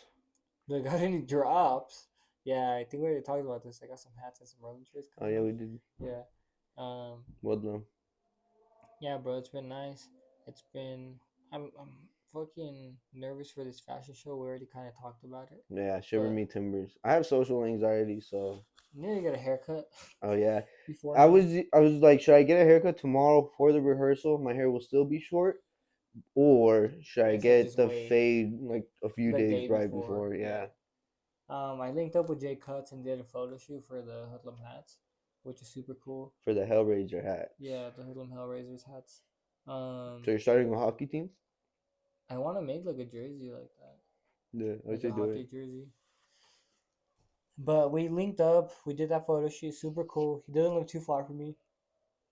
They got any drops? Yeah, I think we already talked about this. I got some hats and some rolling shirts. Oh yeah, we did. Yeah. Woodland. Yeah, bro, it's been nice. It's been. I'm fucking nervous for this fashion show. We already kind of talked about it. Yeah, Shiver Me Timbers. I have social anxiety, so. You need to get a haircut. Oh yeah. Before I was like, should I get a haircut tomorrow for the rehearsal? My hair will still be short, or should I get the fade like a few days right before? Yeah. I linked up with Jay Cuts and did a photo shoot for the Hoodlum hats, which is super cool. For the Hellraiser hats. Yeah, the Hoodlum Hellraisers hats. So you're starting a hockey team? I want to make like a jersey like that. Yeah, I like should a do hockey it. Jersey. But we linked up. We did that photo shoot. Super cool. He doesn't live too far from me,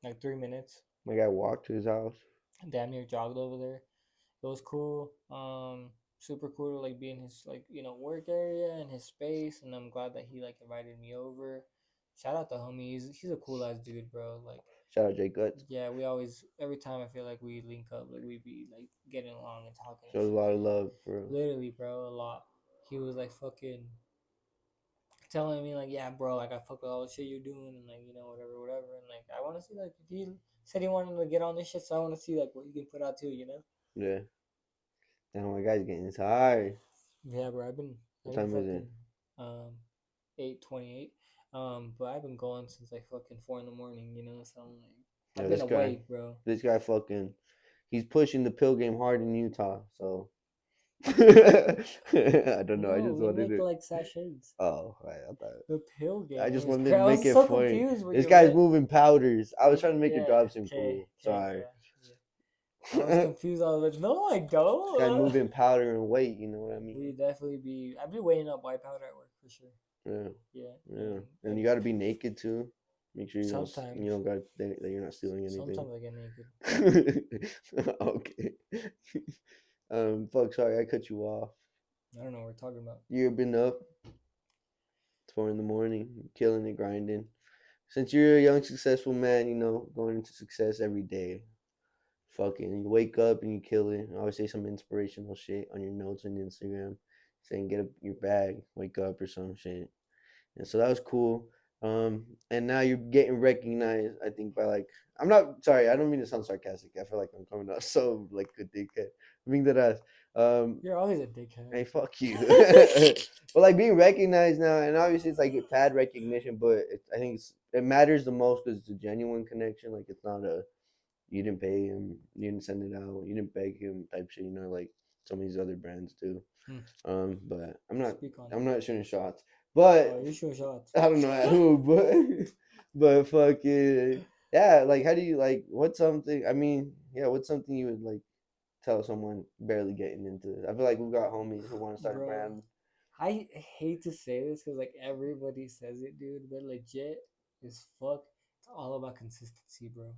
like 3 minutes. My guy walked to his house. Damn near jogged over there. It was cool. Super cool to like be in his like work area and his space, and I'm glad that he like invited me over. Shout out to homie. He's a cool ass dude, bro. Like Shout out Jay Guts. Yeah, we always every time I feel like we link up, like we be like getting along and talking and Shows a shit. lot of love, bro. Literally, bro, a lot. He was like fucking telling me like, yeah, bro, like I fuck with all the shit you're doing and like whatever, whatever, and like I want to see like if he said he wanted to get on this shit, so I want to see like what you can put out too, you know? Yeah. Damn, my guy's getting tired. Yeah, bro, What I've been time is it? fucking um 8:28, but I've been going since like fucking 4 in the morning, so I'm like Yeah, I've been awake, bro. this guy fucking, he's pushing the pill game hard in Utah. So I don't know. I No, just we wanted make to. like sachets. Oh, I thought. The pill I game just is wanted crazy. to I make was it so funny. confused when This you guy's read. moving powders. I was trying to make it Yeah, drop seem okay, cool. okay, Sorry. yeah. I was confused. I was like, no, I This guy don't. moving powder and weight. You know what I mean? We definitely be. I'd be weighing up white powder at work for sure. Yeah, Yeah, yeah. And and you got to be naked too. Make sure sometimes, you don't got that you're not stealing anything. sometimes I get naked. Okay. Fuck. Sorry, I cut you off. I don't know what we're talking about. You've been up. It's 4 in the morning, killing it, grinding. Since you're a young, successful man, going into success every day. Fucking, you wake up and you kill it. I always say some inspirational shit on your notes on Instagram, saying get up your bag, wake up or some shit. And so that was cool. And now you're getting recognized. I think by like, I'm not sorry. I don't mean to sound sarcastic. I feel like I'm coming out so like a dickhead. I mean that as You're always a dickhead. hey, fuck you. But like being recognized now, and obviously it's like a pad recognition, but I think it matters the most because it's a genuine connection. Like it's not a you didn't pay him, you didn't send it out, you didn't beg him type shit. Like some of these other brands do. Hmm. But Speak on I'm it. not shooting shots. Oh, But you shoot shots. I don't know at who, but fucking yeah. Like, how do you like? What's something? I mean, yeah. What's something you would like tell someone barely getting into this? I feel like we've got homies who want to start a Bro, brand. I hate to say this because like everybody says it, dude, but legit as fuck. It's all about consistency, bro.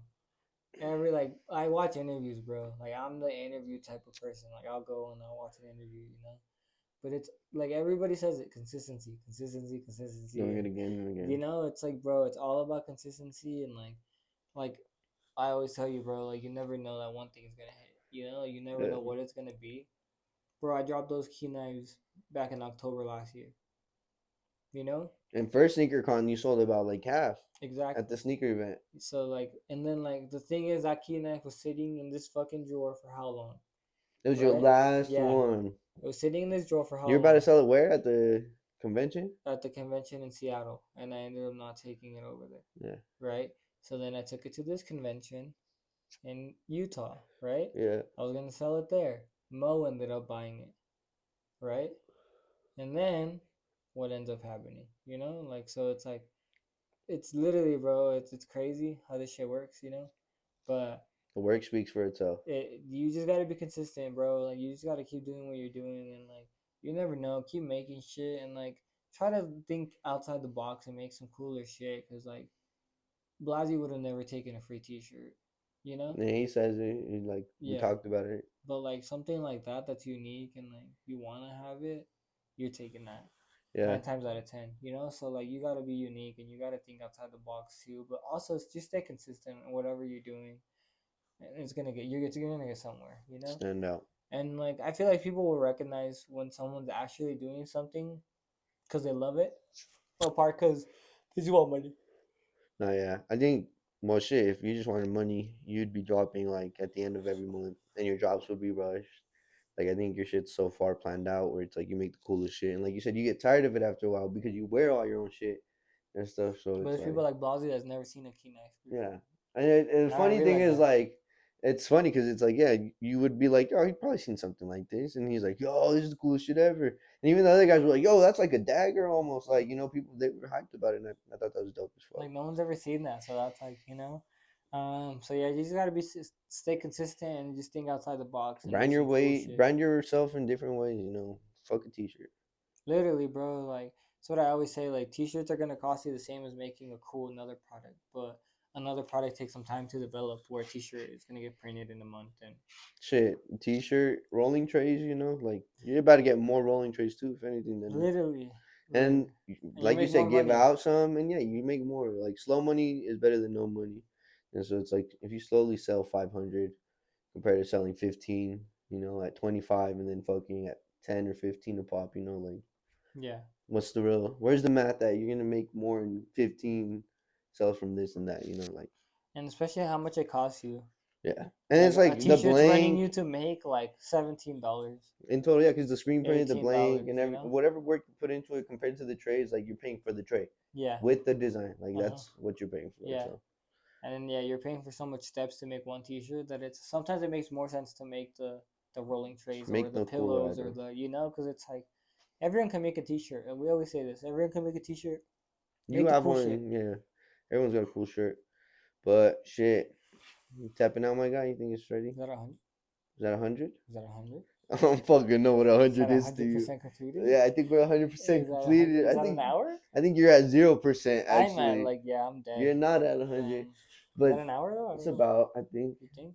Like I watch interviews, bro. Like I'm the interview type of person. Like I'll go and I'll watch an interview. But it's like everybody says it, consistency, consistency, consistency, Doing it and again and again. it's like, bro, it's all about consistency and like I always tell you, bro, like you never know that one thing is gonna hit. You never Yeah. know what it's gonna be. Bro, I dropped those key knives back in October last year. You know And first sneaker con, you sold about like half at exactly. the sneaker event. So like, and then like the thing is, that key knife was sitting in this fucking drawer for how long? It was your Right? last Yeah, one. it was sitting in this drawer for how You're about to long? sell it where at the convention? At the convention in Seattle, and I ended up not taking it over there. Yeah. Right? So then I took it to this convention in Utah. Right? Yeah. I was gonna sell it there. Mo ended up buying it. Right? And then what ends up happening? Like so it's like it's literally, bro. It's crazy how this shit works. But The work speaks for itself. you just gotta be consistent, bro. Like you just gotta keep doing what you're doing, and like you never know. Keep making shit, and like try to think outside the box and make some cooler shit. Cause like Blasey would have never taken a free T-shirt, you know? And he says it. Like we Yeah, talked about it. but like something like that's unique and like you wanna have it, you're taking that. Yeah. 9 times out of 10. So like you gotta be unique and you gotta think outside the box too. But also just stay consistent in whatever you're doing, and you're gonna get somewhere. Stand out. And like I feel like people will recognize when someone's actually doing something because they love it, or part because they just want money. No, yeah. I think well shit, if you just wanted money, you'd be dropping like at the end of every month and your drops would be rushed. Like I think your shit's so far planned out where it's like you make the coolest shit. And like you said, you get tired of it after a while because you wear all your own shit and stuff. So But it's there's people like like Blasey that's never seen a key knife yeah. before. And the I funny thing realize is that. like it's funny because it's like yeah, you would be like, oh, he's probably seen something like this, and he's like, yo, this is the coolest shit ever. And even the other guys were like, yo, that's like a dagger almost. Like people they were hyped about it, and I thought that was dope as fuck. Like no one's ever seen that, so that's like. So yeah, you just gotta stay consistent and just think outside the box and do Brand your some cool way, shit. brand yourself in different ways. Fuck a t-shirt. Literally, bro. Like that's what I always say. Like t-shirts are gonna cost you the same as making a cool another product, but another product takes some time to develop. Where a t-shirt is gonna get printed in a month, and Shit, t-shirt, rolling trays. Like you're about to get more rolling trays too, if anything. Than literally, and and you like you make more said, give money. out some, and yeah, you make more. Like slow money is better than no money. And so it's like if you slowly sell 500 compared to selling 15, at 25 and then fucking at 10 or 15 a pop, like Yeah. where's the math that you're gonna make more in 15 sales from this and that, like And especially how much it costs you. yeah. And Like it's a like the t-shirt's running blank you to make like $17. in total, yeah, because the screen print, the blank, $18, and whatever work you put into it compared to the trays, like you're paying for the tray Yeah. with the design, like Uh-huh. that's what you're paying for. Yeah. So And then you're paying for so much steps to make one t-shirt that it's sometimes it makes more sense to make the rolling trays or make the the cool pillows or item. because it's like everyone can make a t-shirt, and we always say this: everyone can make a t-shirt. You Make the have cool one, shit. yeah. Everyone's got a cool shirt, but shit, you tapping out, my guy. You think it's ready? Is that 100? Is that 100? Is that 100? I don't fucking know what Is that 100 is to you. 100% completed? Yeah, I think we're 100% Is that 100? completed. Is that an hour? I think you're at 0% I'm at actually. I'm dead. You're not at 100, Is but that an hour though? I it's don't know. about, I think. You think?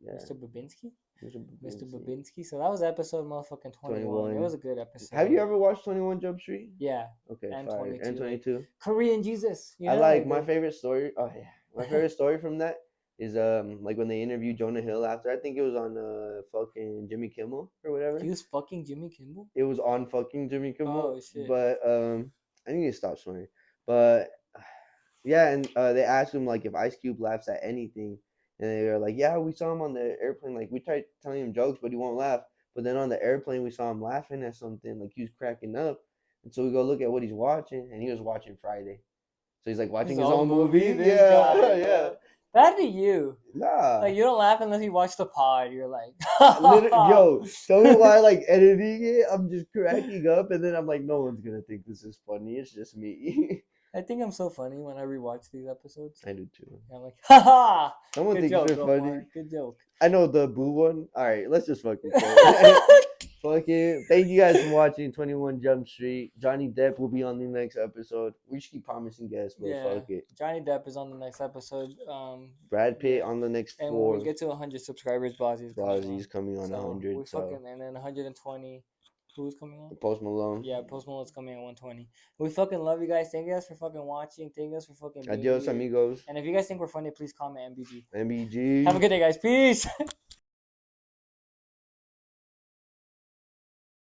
Yeah. Mr. Babinski? Mr. Mr. Babinski. Babinski. So that was episode motherfucking 21. It was a good episode. Have you ever watched 21 Jump Street? Yeah. Okay, And fire. 22. And 22. Korean Jesus. I like my favorite story. Oh yeah, my favorite story from that is like when they interviewed Jonah Hill after. I think it was on fucking Jimmy Kimmel or whatever. He was fucking Jimmy Kimmel? It was on fucking Jimmy Kimmel. Oh shit. But I need to stop swearing. But yeah, and they asked him like if Ice Cube laughs at anything, and they were like, yeah, we saw him on the airplane. Like we tried telling him jokes, but he won't laugh. But then on the airplane, we saw him laughing at something, like he was cracking up. And so we go look at what he's watching, and he was watching Friday. So he's like watching his own movie. This guy, Yeah. That'd be you. Nah. Like you don't laugh unless you watch the pod. You're like, Yo, tell me why like editing it, I'm just cracking up, and then I'm like, no one's gonna think this is funny. It's just me. I think I'm so funny when I rewatch these episodes. I do too. I'm like, haha. Someone Good thinks joke, they're funny. Good joke. I know the boo one. All right, let's just fucking go. Fucking thank you guys for watching 21 Jump Street. Johnny Depp will be on the next episode. We should keep promising guests, but fuck it. Johnny Depp is on the next episode. Brad Pitt on the next 4. And when we get to 100 subscribers, Bozzy's coming on 100. We fucking, and then 120. Who's coming on? Post Malone. Yeah, Post Malone's coming at 120. We fucking love you guys. Thank you guys for fucking watching. Thank you guys for fucking being Adios, here. amigos. And if you guys think we're funny, please comment MBG. MBG. Have a good day, guys. Peace.